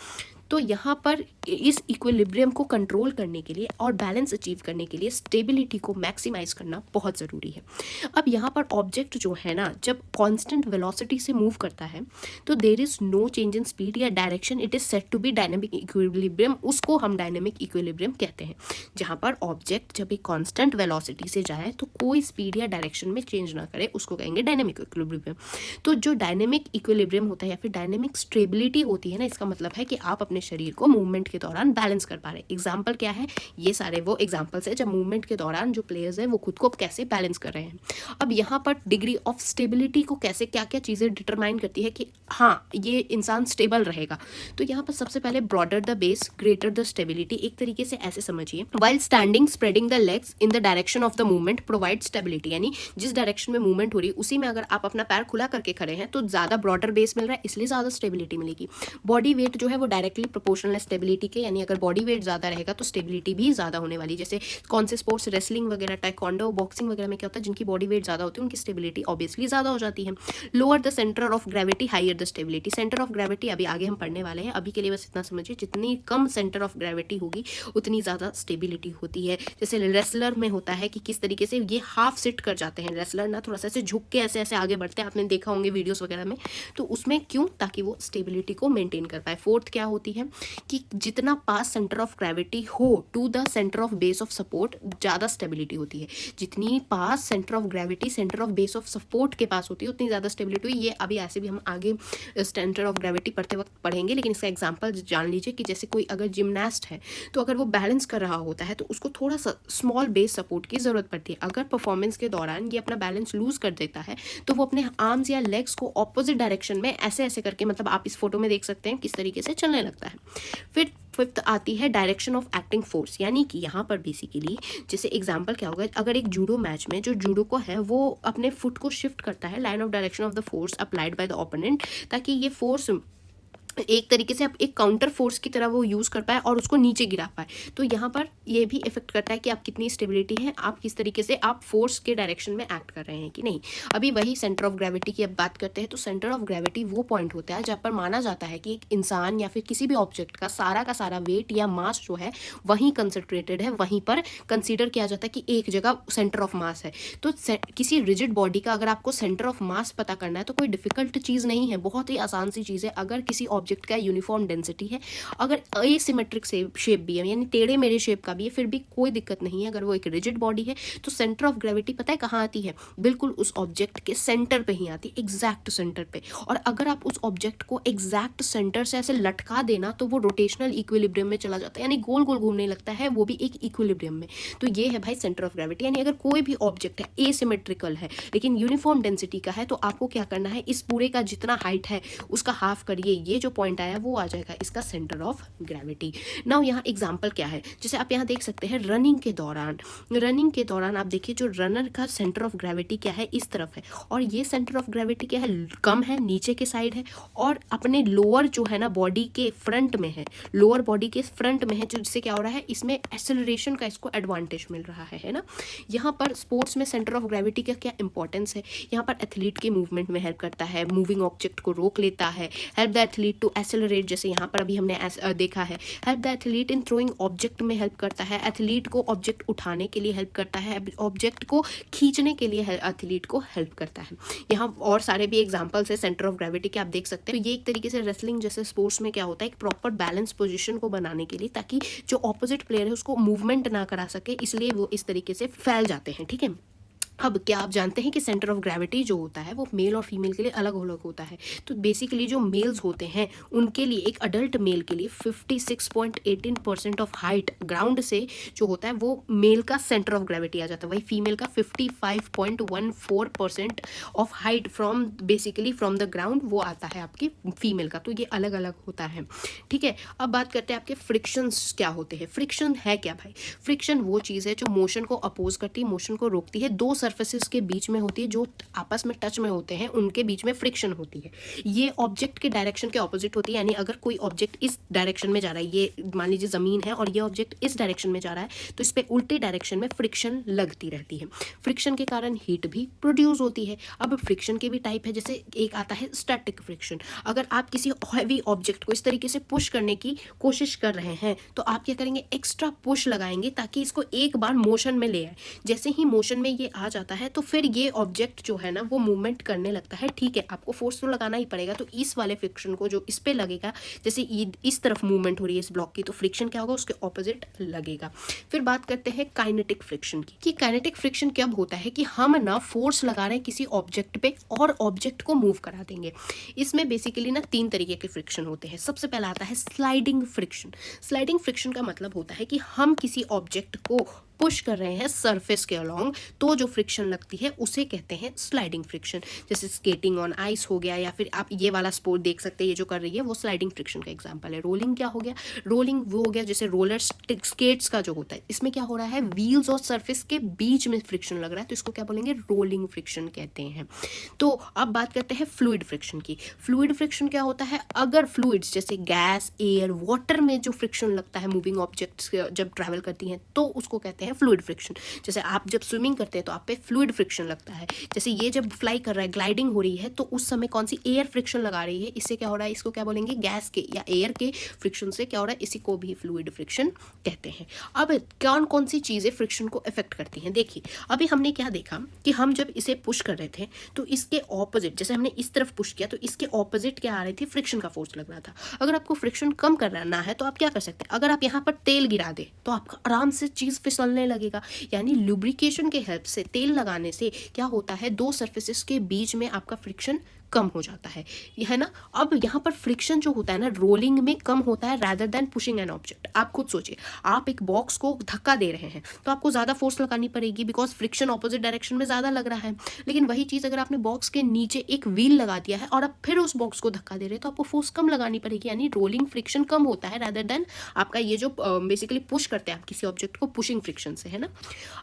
तो यहाँ पर इस इक्विलिब्रियम को कंट्रोल करने के लिए और बैलेंस अचीव करने के लिए स्टेबिलिटी को मैक्सिमाइज करना बहुत ज़रूरी है। अब यहाँ पर ऑब्जेक्ट जो है ना, जब कांस्टेंट वेलोसिटी से मूव करता है तो there is no change in speed या direction, it is set to be dynamic equilibrium, उसको हम डायनेमिक इक्विलिब्रियम कहते हैं। जहाँ पर ऑब्जेक्ट जब एक कांस्टेंट वेलोसिटी से जाए तो कोई स्पीड या डायरेक्शन में चेंज ना करे, उसको कहेंगे डायनेमिक इक्विलिब्रियम। तो जो डायनेमिक इक्विलिब्रियम होता है या फिर डायनेमिक स्टेबिलिटी होती है ना, इसका मतलब है कि आप अपने शरीर को मूवमेंट के दौरान बैलेंस कर पा रहे हैं। एग्जाम्पल क्या है, ये सारे वो एग्जाम्पल्स है जब मूवमेंट के दौरान जो प्लेयर्स हैं वो खुद को कैसे बैलेंस कर रहे हैं। अब यहाँ पर डिग्री ऑफ स्टेबिलिटी को कैसे क्या क्या चीज़ें डिटरमाइन करती है कि हाँ ये इंसान स्टेबल रहेगा। तो यहाँ पर सबसे पहले broader the base greater the stability, एक तरीके से ऐसे समझिए, while standing spreading the legs in the direction of the movement provide stability, यानी जिस डायरेक्शन में मूवमेंट हो रही है उसी में अगर आप अपना पैर खुला करके खड़े हैं तो ज़्यादा ब्रॉडर बेस मिल रहा है, इसलिए ज़्यादा स्टेबिलिटी मिलेगी। बॉडी वेट जो है वो डायरेक्टली प्रोपोर्शनल है स्टेबिलिटी के, यानी अगर बॉडी वेट ज़्यादा रहेगा तो स्टेबिलिटी भी ज़्यादा होने वाली। जैसे कौन से स्पोर्ट्स, रेसलिंग वगैरह, टाइक्वांडो, बॉक्सिंग वगैरह में क्या होता है, जिनकी बॉडी वेट ज़्यादा होती है उनकी स्टेबिलिटी ऑब्वियसली ज़्यादा हो जाती है। Lower the centre of gravity higher the stability, centre of gravity अभी आगे हम पढ़ने वाले हैं, अभी के लिए बस इतना समझिए, जितनी कम सेंटर ऑफ ग्रेविटी होगी उतनी ज़्यादा स्टेबिलिटी होती है। जैसे रेसलर में होता है कि किस तरीके से ये हाफ सिट कर जाते हैं रेसलर ना, थोड़ा सा ऐसे झुक के ऐसे ऐसे आगे बढ़ते हैं, आपने देखा होंगे वीडियोस वगैरह में, तो उसमें क्यों, ताकि वो स्टेबिलिटी को मेंटेन कर पाए। फोर्थ क्या होती है कि जितना पास सेंटर ऑफ ग्रेविटी हो to the centre of base of support ज़्यादा स्टेबिलिटी होती है। जितनी पास centre of gravity centre of base of support के पास होती है उतनी ज़्यादा स्टेबिलिटी हुई। ये अभी ऐसे भी हम आगे सेंटर ऑफ ग्रेविटी पढ़ते वक्त पढ़ेंगे, लेकिन इसका एग्जांपल जान लीजिए कि जैसे कोई अगर जिमनास्ट है तो अगर वो बैलेंस कर रहा होता है तो उसको थोड़ा सा स्मॉल बेस सपोर्ट की ज़रूरत पड़ती है। अगर परफॉर्मेंस के दौरान ये अपना बैलेंस लूज कर देता है तो वो अपने आर्म्स या लेग्स को ऑपोजिट डायरेक्शन में ऐसे ऐसे करके, मतलब आप इस फोटो में देख सकते हैं किस तरीके से चलने लगता है। फिर फिफ्थ आती है डायरेक्शन ऑफ एक्टिंग फोर्स, यानी कि यहाँ पर बेसिकली जैसे एग्जांपल क्या होगा, अगर एक जूडो मैच में जो जूडो को है वो अपने फुट को शिफ्ट करता है line of direction of the force applied by the opponent, ताकि ये फोर्स एक तरीके से आप एक काउंटर फोर्स की तरह वो यूज़ कर पाए और उसको नीचे गिरा पाए। तो यहाँ पर ये भी इफेक्ट करता है कि आप कितनी स्टेबिलिटी है, आप किस तरीके से आप फोर्स के डायरेक्शन में एक्ट कर रहे हैं कि नहीं। अभी वही सेंटर ऑफ ग्रेविटी की अब बात करते हैं, तो सेंटर ऑफ ग्रेविटी वो पॉइंट होता है जहाँ पर माना जाता है कि एक इंसान या फिर किसी भी ऑब्जेक्ट का सारा वेट या मास जो है वहीं कंसंट्रेटेड है, वहीं पर कंसिडर किया जाता है कि एक जगह सेंटर ऑफ मास है। तो किसी रिजिड बॉडी का अगर आपको सेंटर ऑफ मास पता करना है तो कोई डिफिकल्ट चीज़ नहीं है, बहुत ही आसान सी चीज़ है। अगर किसी ऑब्जेक्ट का यूनिफॉर्म डेंसिटी है, अगर एसिमेट्रिक शेप भी है यानी टेढ़े मेढ़े शेप का भी है, फिर भी कोई दिक्कत नहीं है। अगर वो एक रिजिड बॉडी है तो सेंटर ऑफ ग्रेविटी पता है कहाँ आती है, बिल्कुल उस ऑब्जेक्ट के सेंटर पे ही आती है, एग्जैक्ट सेंटर पे। और अगर आप उस ऑब्जेक्ट को एग्जैक्ट सेंटर से ऐसे लटका देना तो वो रोटेशनल इक्विलिब्रियम में चला जाता है, यानी गोल गोल घूमने लगता है, वो भी एक इक्विलिब्रियम में। तो ये है भाई सेंटर ऑफ ग्रेविटी। यानी अगर कोई भी ऑब्जेक्ट है एसिमेट्रिकल है लेकिन यूनिफॉर्म डेंसिटी का है तो आपको क्या करना है, इस पूरे का जितना हाइट है उसका हाफ करिए, ये जो पॉइंट आया वो आ जाएगा इसका सेंटर ऑफ ग्रेविटी। नाउ यहाँ एग्जांपल क्या है, जैसे आप यहाँ देख सकते हैं रनिंग के दौरान आप देखिए जो रनर का सेंटर ऑफ ग्रेविटी क्या है, इस तरफ है, और ये सेंटर ऑफ ग्रेविटी क्या है, कम है, नीचे के साइड है, और अपने लोअर जो है ना बॉडी के फ्रंट में है, लोअर बॉडी के फ्रंट में है, जिससे क्या हो रहा है, इसमें एक्सेलरेशन का इसको एडवांटेज मिल रहा है ना। यहाँ पर स्पोर्ट्स में सेंटर ऑफ ग्रेविटी का क्या इंपॉर्टेंस है, यहाँ पर एथलीट के मूवमेंट में हेल्प करता है, मूविंग ऑब्जेक्ट को रोक लेता है, help the athlete to accelerate, जैसे यहाँ पर अभी हमने देखा है। Help the athlete in throwing, object में हेल्प करता है, एथलीट को ऑब्जेक्ट उठाने के लिए हेल्प करता है, ऑब्जेक्ट को खींचने के लिए एथलीट को हेल्प करता है। यहाँ और सारे भी एग्जांपल्स है सेंटर ऑफ ग्रेविटी के, आप देख सकते हैं। तो ये एक तरीके से रेसलिंग जैसे स्पोर्ट्स में क्या होता है, एक प्रॉपर बैलेंस पोजीशन को बनाने के लिए, ताकि जो ऑपोजिट प्लेयर है उसको मूवमेंट ना करा सके, इसलिए वो इस तरीके से फैल जाते हैं, ठीक है। अब क्या आप जानते हैं कि सेंटर ऑफ ग्रेविटी जो होता है वो मेल और फीमेल के लिए अलग अलग होता है। तो बेसिकली जो मेल्स होते हैं उनके लिए, एक अडल्ट मेल के लिए 56.18% ऑफ हाइट ग्राउंड से जो होता है वो मेल का सेंटर ऑफ ग्रेविटी आ जाता है। वही फीमेल का 55.14% of height from basically from the ground वो आता है आपकी फीमेल का। तो ये अलग अलग होता है, ठीक है। अब बात करते हैं आपके फ्रिक्शंस क्या होते हैं। फ्रिक्शन है क्या भाई? फ्रिक्शन वो चीज़ है जो मोशन को अपोज करती है, मोशन को रोकती है। दो सर्फेसिस के बीच में होती है, जो आपस में टच में होते हैं उनके बीच में फ्रिक्शन होती है। ये ऑब्जेक्ट के डायरेक्शन के ऑपोजिट होती है, यानी अगर कोई ऑब्जेक्ट इस डायरेक्शन में जा रहा है, ये मान लीजिए ज़मीन है और ये ऑब्जेक्ट इस डायरेक्शन में जा रहा है, तो इस पर उल्टे डायरेक्शन में फ्रिक्शन लगती रहती है। फ्रिक्शन के कारण हीट भी प्रोड्यूस होती है। अब फ्रिक्शन के भी टाइप है, जैसे एक आता है स्टैटिक फ्रिक्शन। अगर आप किसी हैवी ऑब्जेक्ट को इस तरीके से पुश करने की कोशिश कर रहे हैं तो आप क्या करेंगे, एक्स्ट्रा पुश लगाएंगे ताकि इसको एक बार मोशन में ले आए। जैसे ही मोशन में ये आ जाता है तो फिर ये ऑब्जेक्ट जो है ना वो मूवमेंट करने लगता है, ठीक है। आपको फोर्स तो लगाना ही पड़ेगा। तो इस वाले फ्रिक्शन को जो इस पे लगेगा, जैसे इस तरफ मूवमेंट हो रही है इस ब्लॉक की, तो फ्रिक्शन क्या होगा, उसके ऑपोजिट लगेगा। फिर बात करते हैं काइनेटिक फ्रिक्शन की, कि काइनेटिक फ्रिक्शन कब होता है कि हम ना फोर्स लगा रहे हैं किसी ऑब्जेक्ट पे और ऑब्जेक्ट को मूव करा देंगे। इसमें बेसिकली ना 3 तरीके के फ्रिक्शन होते हैं। सबसे पहला आता है स्लाइडिंग फ्रिक्शन। स्लाइडिंग फ्रिक्शन का मतलब होता है कि हम किसी ऑब्जेक्ट को पुश कर रहे हैं सरफेस के अलोंग, तो जो फ्रिक्शन लगती है उसे कहते हैं स्लाइडिंग फ्रिक्शन। जैसे स्केटिंग ऑन आइस हो गया, या फिर आप ये वाला स्पोर्ट देख सकते हैं, ये जो कर रही है वो स्लाइडिंग फ्रिक्शन का एग्जांपल है। रोलिंग क्या हो गया, रोलिंग वो हो गया जैसे रोलर स्केट्स का जो होता है, इसमें क्या हो रहा है, व्हील्स और सरफेस के बीच में फ्रिक्शन लग रहा है, तो इसको क्या बोलेंगे, रोलिंग फ्रिक्शन कहते हैं। तो अब बात करते हैं फ्लूइड फ्रिक्शन की। फ्लूइड फ्रिक्शन क्या होता है, अगर फ्लूइड्स जैसे गैस, एयर, वाटर में जो फ्रिक्शन लगता है मूविंग ऑब्जेक्ट्स जब ट्रैवल करती हैं तो उसको कहते हैं फ्लूइड फ्रिक्शन। जैसे आप जब स्विमिंग करते हैं तो आप पे फ्लूइड फ्रिक्शन लगता है। जैसे ये जब फ्लाई कर रहा है, ग्लाइडिंग हो रही है, तो उस समय कौन सी एयर फ्रिक्शन लगा रही है, इससे क्या हो रहा है, इसको क्या बोलेंगे, गैस के या एयर के फ्रिक्शन से क्या हो रहा है, इसी को भी फ्लूइड फ्रिक्शन कहते हैं। अब कौन कौन सी चीज़ें फ्रिक्शन को इफेक्ट करती हैं, देखिए अभी हमने क्या देखा कि हम जब इसे पुश कर रहे थे तो इसके ऑपोजिट, जैसे हमने इस तरफ पुश किया तो इसके ऑपोजिट क्या आ रही थी, फ्रिक्शन का फोर्स लग रहा था। अगर आपको फ्रिक्शन कम करना है तो आप क्या कर सकते हैं, अगर आप यहाँ पर तेल गिरा दे तो आपका आराम से चीज़ फिसलने लगेगा। यानी लुब्रिकेशन के हेल्प से, तेल लगाने से क्या होता है, दो सर्फेसिस के बीच में आपका फ्रिक्शन कम हो जाता है, ये है ना। अब यहाँ पर फ्रिक्शन जो होता है ना रोलिंग में कम होता है rather than pushing an object. आप खुद सोचिए, आप एक बॉक्स को धक्का दे रहे हैं तो आपको ज़्यादा फोर्स लगानी पड़ेगी बिकॉज फ्रिक्शन ऑपोजिट डायरेक्शन में ज़्यादा लग रहा है। लेकिन वही चीज़ अगर आपने बॉक्स के नीचे एक व्हील लगा दिया है और आप फिर उस बॉक्स को धक्का दे रहे हैं तो आपको फोर्स कम लगानी पड़ेगी, यानी रोलिंग फ्रिक्शन कम होता है रैदर देन आपका ये जो बेसिकली पुश करते हैं आप किसी ऑब्जेक्ट को पुशिंग फ्रिक्शन से, है ना।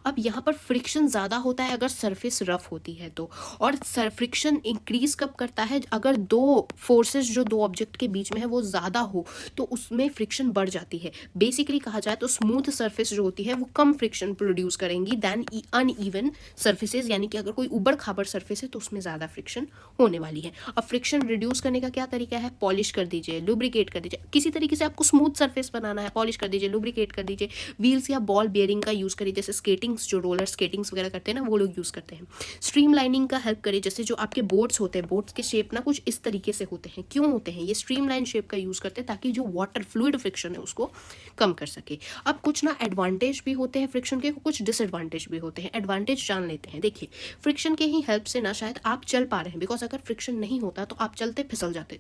अब यहाँ पर फ्रिक्शन ज़्यादा होता है अगर सरफेस रफ होती है तो, और फ्रिक्शन इंक्रीज कब करता है, अगर दो फोर्सेस जो दो ऑब्जेक्ट के बीच में है वो ज़्यादा हो तो उसमें फ्रिक्शन बढ़ जाती है। बेसिकली कहा जाए तो स्मूथ सरफेस जो होती है वो कम फ्रिक्शन प्रोड्यूस करेंगी दैन अनइवन सरफेसेस, यानी कि अगर कोई उबड़ खाबड़ सरफेस है तो उसमें ज़्यादा फ्रिक्शन होने वाली है। अब फ्रिक्शन रिड्यूस करने का क्या तरीका है, पॉलिश कर दीजिए, लुब्रिकेट कर दीजिए। किसी तरीके से आपको स्मूथ सरफेस बनाना है, पॉलिश कर दीजिए, लुब्रिकेट कर दीजिए, व्हील्स या बॉल बेयरिंग का यूज़ करिए, जैसे स्केटिंग्स जो रोलर स्केटिंग्स वगैरह करते हैं ना वो लोग यूज़ करते हैं। स्ट्रीम लाइनिंग का हेल्प करिए, जैसे जो आपके बोट्स होते हैं, बोट्स के शेप ना कुछ इस तरीके से होते हैं, क्यों होते हैं, ये स्ट्रीम लाइन शेप का यूज़ करते हैं ताकि जो वाटर फ्लूइड फ्रिक्शन है उसको कम कर सके। अब कुछ ना एडवांटेज भी होते हैं फ्रिक्शन के, कुछ डिसएडवांटेज भी होते हैं। एडवांटेज जान लेते हैं। देखिए फ्रिक्शन के ही हेल्प से ना शायद आप चल पा रहे हैं, बिकॉज अगर फ्रिक्शन नहीं होता तो आप चलते फिसल जाते।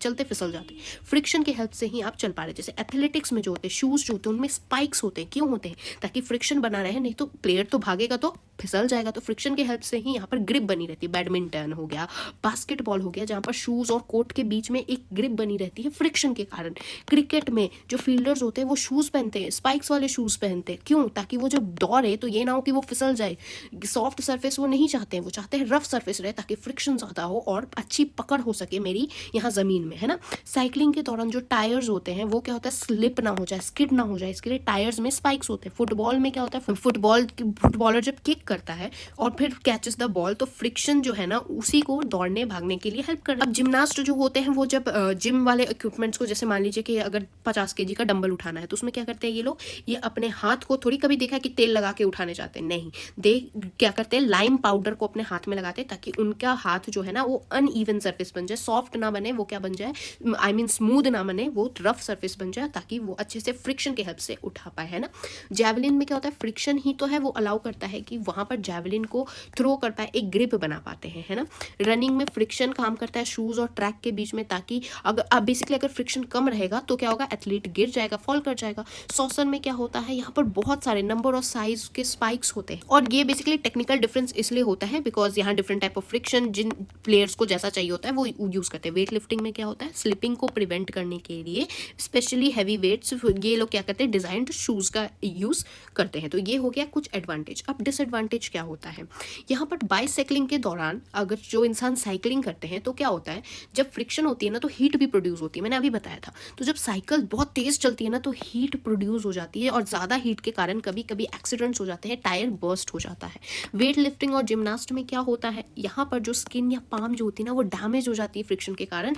फ्रिक्शन के हेल्प से ही आप चल पा रहे हैं। जैसे एथलेटिक्स में जो होते हैं शूज़ जो होते हैं उनमें स्पाइक्स होते हैं, क्यों होते हैं, ताकि फ्रिक्शन बना रहे, नहीं तो प्लेयर तो भागेगा तो फिसल जाएगा। तो फ्रिक्शन के हेल्प से ही यहाँ पर ग्रिप बनी रहती है। बैडमिंटन हो गया, बास्केटबॉल हो गया, जहाँ पर शूज़ और कोर्ट के बीच में एक ग्रिप बनी रहती है फ्रिक्शन के कारण। क्रिकेट में जो फील्डर्स होते हैं वो शूज़ पहनते हैं, स्पाइक्स वाले शूज़ पहनते हैं, क्यों, ताकि वो जब दौड़े तो ये ना हो कि वो फिसल जाए। सॉफ्ट सरफेस वो नहीं चाहते हैं, वो चाहते हैं रफ सरफेस रहे ताकि फ्रिक्शन ज़्यादा हो और अच्छी पकड़ हो सके मेरी यहाँ ज़मीन में, है ना। साइकिलिंग के दौरान जो टायर्स होते हैं वो क्या होता है, स्लिप ना हो जाए, स्किड ना हो जाए, इसके लिए टायर्स में स्पाइक्स होते हैं। फुटबॉल में क्या होता है, फुटबॉलर जब किक करता है और फिर कैचेस द बॉल तो फ्रिक्शन जो है ना उसी को दौड़ने भागने के लिए ये हेल्प कर रहा है। अब जिमनास्ट जो होते हैं वो जब जिम वाले इक्विपमेंट्स को, जैसे मान लीजिए कि अगर 50 kg का डंबल उठाना है तो उसमें क्या करते हैं ये लोग, ये अपने हाथ को थोड़ी कभी देखा कि तेल लगा के उठाने जाते हैं, नहीं, दे क्या करते हैं लाइम पाउडर को अपने हाथ में लगाते हैं ताकि उनका हाथ जो है ना वो अनइवन सरफेस बन जाए, सॉफ्ट ना बने, वो क्या बन जाए, आई मीन स्मूथ ना बने, वो रफ सरफेस बन जाए ताकि वो अच्छे से फ्रिक्शन के हेल्प से उठा पाए, है ना। जैवलिन में क्या होता है, फ्रिक्शन ही तो है वो अलाउ करता है कि वहां पर जैवलिन को थ्रो कर पाए, एक ग्रिप बना पाते हैं, है ना। रनिंग में फ्रिक्शन काम करता है शूज और ट्रैक के बीच में, ताकि अगर बेसिकली अगर फ्रिक्शन कम रहेगा तो क्या होगा, एथलीट गिर जाएगा, फॉल कर जाएगा। सॉसन में क्या होता है, यहाँ पर बहुत सारे नंबर और साइज के स्पाइक्स होते हैं, और ये बेसिकली टेक्निकल डिफरेंस इसलिए होता है बिकॉज यहाँ डिफरेंट टाइप ऑफ फ्रिक्शन जिन प्लेयर्स को जैसा चाहिए होता है वो यूज करते हैं। वेट लिफ्टिंग में क्या होता है, स्लिपिंग को प्रिवेंट करने के लिए स्पेशली हैवी वेट्स ये लोग क्या करते हैं, डिजाइंड शूज का यूज करते हैं। तो ये हो गया कुछ एडवांटेज। अब डिसएडवांटेज क्या होता है, यहाँ पर बाइसाइक्लिंग के दौरान अगर जो इंसान साइकिलिंग करते हैं तो क्या होता है, जब फ्रिक्शन होती है ना तो हीट भी प्रोड्यूस होती है, मैंने अभी बताया था। तो जब साइकिल बहुत तेज चलती है ना तो हीट प्रोड्यूस हो जाती है, और ज़्यादा हीट के कारण कभी कभी एक्सीडेंट्स हो जाते हैं, टायर बर्स्ट हो जाता है। वेट लिफ्टिंग और जिमनास्ट में क्या होता है, यहाँ पर जो स्किन या पाम जो होती है ना वो डैमेज हो जाती है फ्रिक्शन के कारण,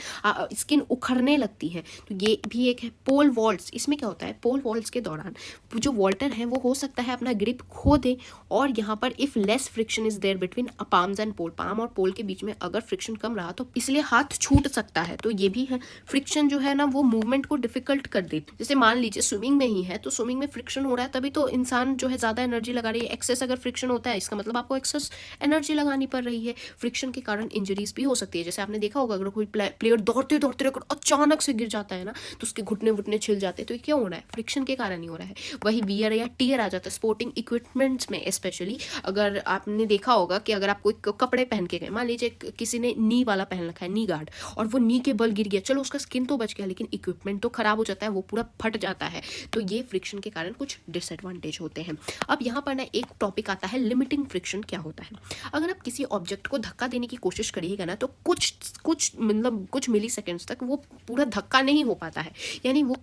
स्किन उखड़ने लगती है। तो ये भी एक है। पोल वॉल्ट्स, इसमें क्या होता है, पोल वॉल्ट्स के दौरान जो वॉल्टर है वो हो सकता है अपना ग्रिप खो दे, और यहाँ पर if less friction is there between palms and pole, palm और पोल के बीच में अगर फ्रिक्शन कम रहा तो इसलिए हाथ छूट सकता है। तो ये भी है, फ्रिक्शन जो है ना वो मूवमेंट को डिफिकल्ट कर दे। जैसे मान लीजिए स्विमिंग में ही है, तो स्विमिंग में फ्रिक्शन हो रहा है तभी तो इंसान जो है ज्यादा एनर्जी लगा रही है। एक्सेस अगर फ्रिक्शन होता है इसका मतलब आपको एक्सेस एनर्जी लगानी पड़ रही है। फ्रिक्शन के कारण इंजरीज भी हो सकती है, जैसे आपने देखा होगा अगर कोई प्लेयर दौड़ते दौड़ते अगर अचानक से गिर जाता है ना तो उसके घुटने वुटने छिल जाते हैं, तो ये क्यों हो रहा है, फ्रिक्शन के कारण ही हो रहा है। वही वियर या टीयर आ जाता है स्पोर्टिंग इक्विपमेंट्स में, स्पेशली अगर आपने देखा होगा कि अगर आप कोई कपड़े पहन के गए, मान लीजिए किसी ने नी वाला पहन रखा है, नी गार्ड, और वो नी के बल गिर गया, चलो उसका स्किन तो बच गया लेकिन इक्विपमेंट तो खराब हो जाता है, वो पूरा फट जाता है। तो ये फ्रिक्शन के कारण कुछ डिसएडवांटेज होते हैं। अब यहाँ पर ना एक टॉपिक आता है लिमिटिंग फ्रिक्शन क्या होता है। अगर आप किसी ऑब्जेक्ट को धक्का देने की कोशिश करिएगा ना तो कुछ मिली सेकेंड्स तक वो पूरा धक्का नहीं हो पाता है, यानी वो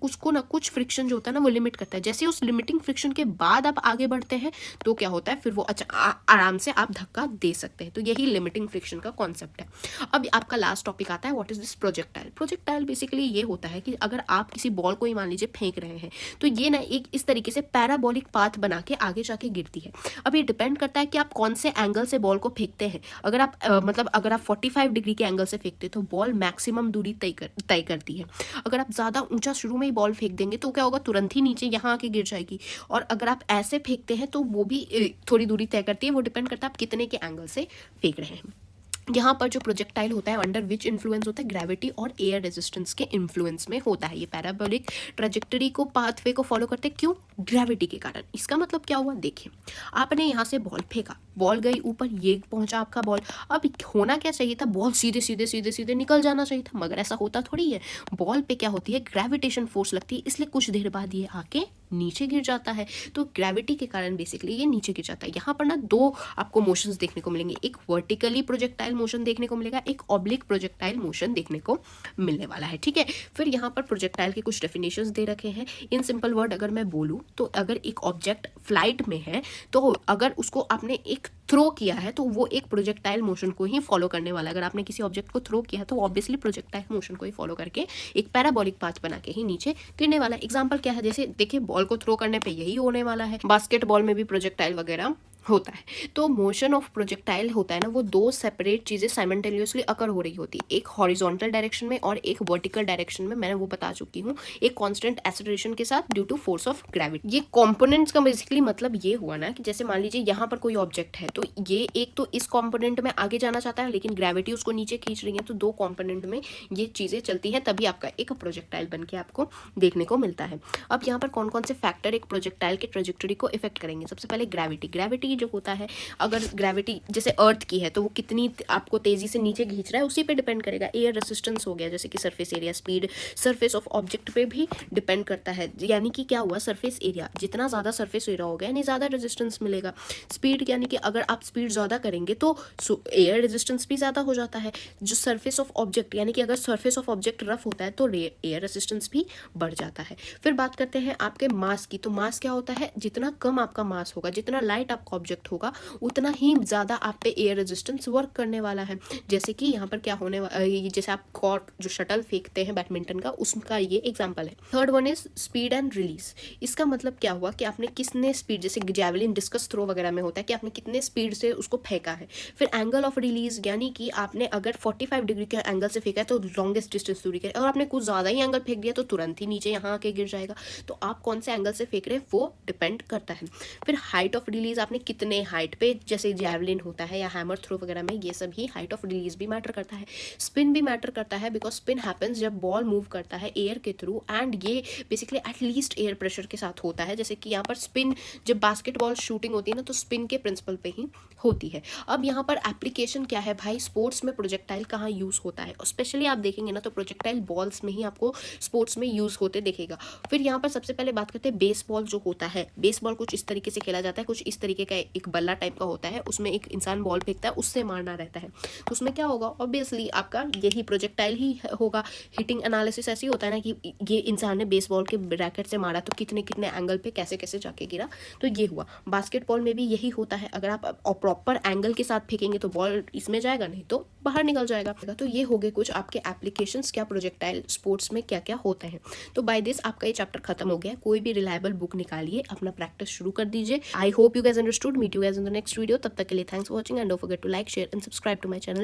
कुछ फ्रिक्शन जो होता है ना वो लिमिट करता है। जैसे उस लिमिटिंग फ्रिक्शन के बाद आप आगे बढ़ते हैं तो क्या होता है, फिर वो आराम से आप धक्का दे सकते हैं। तो यही लिमिटिंग फ्रिक्शन का कॉन्सेप्ट है। अब आपका लास्ट टॉपिक आता है what is this projectile. Projectile basically ये होता है कि अगर आप किसी बॉल को ही मान लीजिए फेंक रहे हैं तो ये ना एक इस तरीके से पैराबोलिक पाथ बना के आगे जाके गिरती है। अब ये डिपेंड करता है कि आप कौन से एंगल से बॉल को फेंकते हैं। अगर आप अगर आप 45 डिग्री के एंगल से फेंकते हैं तो बॉल मैक्सिमम दूरी तय करती है। अगर आप ज़्यादा ऊंचा शुरू में ही बॉल फेंक देंगे तो क्या होगा, तुरंत ही नीचे यहाँ आके गिर जाएगी। और अगर आप ऐसे फेंकते हैं तो वो भी थोड़ी दूरी तय करती है, वो डिपेंड करता है आप कितने के एंगल से फेंक रहे हैं। यहाँ पर जो प्रोजेक्टाइल होता है अंडर विच इन्फ्लुएंस होता है, ग्रेविटी और एयर रेजिस्टेंस के इन्फ्लुएंस में होता है। ये पैराबोलिक ट्रेजेक्टरी को पाथवे को फॉलो करते हैं, क्यों, ग्रेविटी के कारण। इसका मतलब क्या हुआ, देखिए आपने यहाँ से बॉल फेंका, बॉल गई ऊपर, ये पहुंचा आपका बॉल। अब होना क्या चाहिए था, बॉल सीधे सीधे सीधे सीधे निकल जाना चाहिए था, मगर ऐसा होता थोड़ी है। बॉल पे क्या होती है, ग्रेविटेशन फोर्स लगती है, इसलिए कुछ देर बाद ये आके नीचे गिर जाता है। तो ग्रेविटी के कारण बेसिकली ये नीचे गिर जाता है। यहाँ पर ना दो आपको मोशंस देखने को मिलेंगे, एक वर्टिकली प्रोजेक्टाइल मोशन देखने को मिलेगा, एक ऑब्लिक प्रोजेक्टाइल मोशन देखने को मिलने वाला है, ठीक है। फिर यहाँ पर प्रोजेक्टाइल के कुछ डेफिनेशंस दे रखे हैं। इन सिंपल वर्ड अगर मैं बोलूँ तो अगर एक ऑब्जेक्ट फ्लाइट में है तो अगर उसको आपने एक थ्रो किया है तो वो एक प्रोजेक्टाइल मोशन को ही फॉलो करने वाला है। अगर आपने किसी ऑब्जेक्ट को थ्रो किया है तो ऑब्वियसली प्रोजेक्टाइल मोशन को ही फॉलो करके एक पैराबोलिक पाथ बना के ही नीचे गिरने वाला है। एग्जांपल क्या है, जैसे देखिए बॉल को थ्रो करने पे यही होने वाला है। बास्केटबॉल में भी प्रोजेक्टाइल वगैरह होता है। तो मोशन ऑफ प्रोजेक्टाइल होता है ना, वो दो सेपरेट चीजें साइमल्टेनियसली अकर हो रही होती है, एक हॉरिजॉन्टल डायरेक्शन में और एक वर्टिकल डायरेक्शन में। मैंने वो बता चुकी हूँ, एक कांस्टेंट एक्सेलरेशन के साथ due to force of gravity. ये कंपोनेंट्स का बेसिकली मतलब ये हुआ ना कि जैसे मान लीजिए यहाँ पर कोई ऑब्जेक्ट है तो ये एक तो इस कॉम्पोनेंट में आगे जाना चाहता है लेकिन ग्रेविटी उसको नीचे खींच रही है, तो दो कॉम्पोनेंट में ये चीजें चलती हैं, तभी आपका एक प्रोजेक्टाइल बन के आपको देखने को मिलता है। अब यहाँ पर कौन कौन से फैक्टर एक प्रोजेक्टाइल के ट्रेजेक्टरी को इफेक्ट करेंगे। सबसे पहले ग्रेविटी। ग्रेविटी जो होता है, अगर ग्रेविटी जैसे अर्थ की है तो वो कितनी आपको तेजी से नीचे खींच रहा है उसी पे डिपेंड करेगा। एयर रेसिस्टेंस हो गया, जैसे कि surface area, speed surface of object पे भी डिपेंड करता है। यानी कि क्या हुआ, सरफेस एरिया, जितना ज़्यादा सरफेस एरिया होगा यानी ज़्यादा रेजिस्टेंस मिलेगा। स्पीड यानी कि अगर आप स्पीड ज़्यादा करेंगे तो एयर रेजिस्टेंस भी ज़्यादा हो जाता है। जो सरफेस ऑफ ऑब्जेक्ट यानी कि अगर सरफेस ऑफ ऑब्जेक्ट रफ होता है तो एयर रेजिस्टेंस भी बढ़ जाता है। फिर बात करते हैं आपके मास की। तो मास क्या होता है, जितना कम आपका मास होगा, जितना लाइट आपका ऑब्जेक्ट होगा उतना ही ज़्यादा आप पे एयर रेजिस्टेंस वर्क करने वाला है। जैसे कि यहाँ पर क्या होने जैसे आप कॉर्क जो शटल फेंकते हैं बैडमिंटन का, उसका ये एग्जाम्पल है। Third one is speed and release. इसका मतलब क्या हुआ कि आपने कितने स्पीड, जैसे जैवलिन डिस्कस थ्रो वगैरह में होता है कि आपने कितने स्पीड से उसको फेंका है। फिर एंगल ऑफ रिलीज, यानी कि आपने अगर 45 डिग्री के एंगल से फेंका है तो लॉन्गेस्ट डिस्टेंस दूरी का, और आपने कुछ ज़्यादा ही एंगल फेंक दिया तो तुरंत ही नीचे यहाँ आके गिर जाएगा। तो आप कौन से एंगल से फेंक रहे हैं वो डिपेंड करता है। फिर हाइट ऑफ रिलीज, आपने कितने हाइट पे, जैसे जैवलिन होता है या हैमर थ्रो वगैरह में, ये सब ही हाइट ऑफ रिलीज भी मैटर करता है। स्पिन भी मैटर करता है, बिकॉज स्पिन हैपन्स जब बॉल मूव करता है एयर के थ्रू, एंड ये बेसिकली एटलीस्ट एयर प्रेशर के साथ होता है। जैसे कि यहाँ पर स्पिन, जब बास्केटबॉल शूटिंग होती है ना, तो स्पिन के प्रिंसिपल पे ही होती है। अब यहाँ पर एप्लीकेशन क्या है भाई, स्पोर्ट्स में प्रोजेक्टाइल कहाँ यूज़ होता है, और स्पेशली आप देखेंगे ना तो प्रोजेक्टाइल बॉल्स में ही आपको स्पोर्ट्स में यूज़ होते दिखेगा। फिर यहाँ पर सबसे पहले बात करते हैं बेसबॉल जो होता है। बेसबॉल कुछ इस तरीके से खेला जाता है, कुछ इस तरीके का एक बल्ला टाइप का होता है, उसमें एक इंसान बॉल फेंकता है, उससे मारना रहता है। तो उसमें क्या होगा, ऑब्वियसली आपका यही प्रोजेक्टाइल ही होगा। हिटिंग एनालिसिस ऐसे ही होता है ना कि ये इंसान ने बेसबॉल के रैकेट से मारा तो कितने कितने एंगल पे कैसे कैसे जाके गिरा, तो ये हुआ। बास्केटबॉल में भी यही होता है, अगर आप प्रॉपर एंगल के साथ फेंकेंगे तो बॉल इसमें जाएगा, नहीं तो बाहर निकल जाएगा। तो ये हो गए कुछ आपके एप्लीकेशंस, क्या प्रोजेक्टाइल स्पोर्ट्स में क्या क्या होते हैं। तो बाय दिस आपका ये चैप्टर खत्म हो गया। कोई भी रिलायबल बुक निकालिए, अपना प्रैक्टिस शुरू कर दीजिए। I hope you guys understood. Meet you guys in the next video. तब तक के लिए thanks for watching and don't forget to like, share and subscribe to my channel.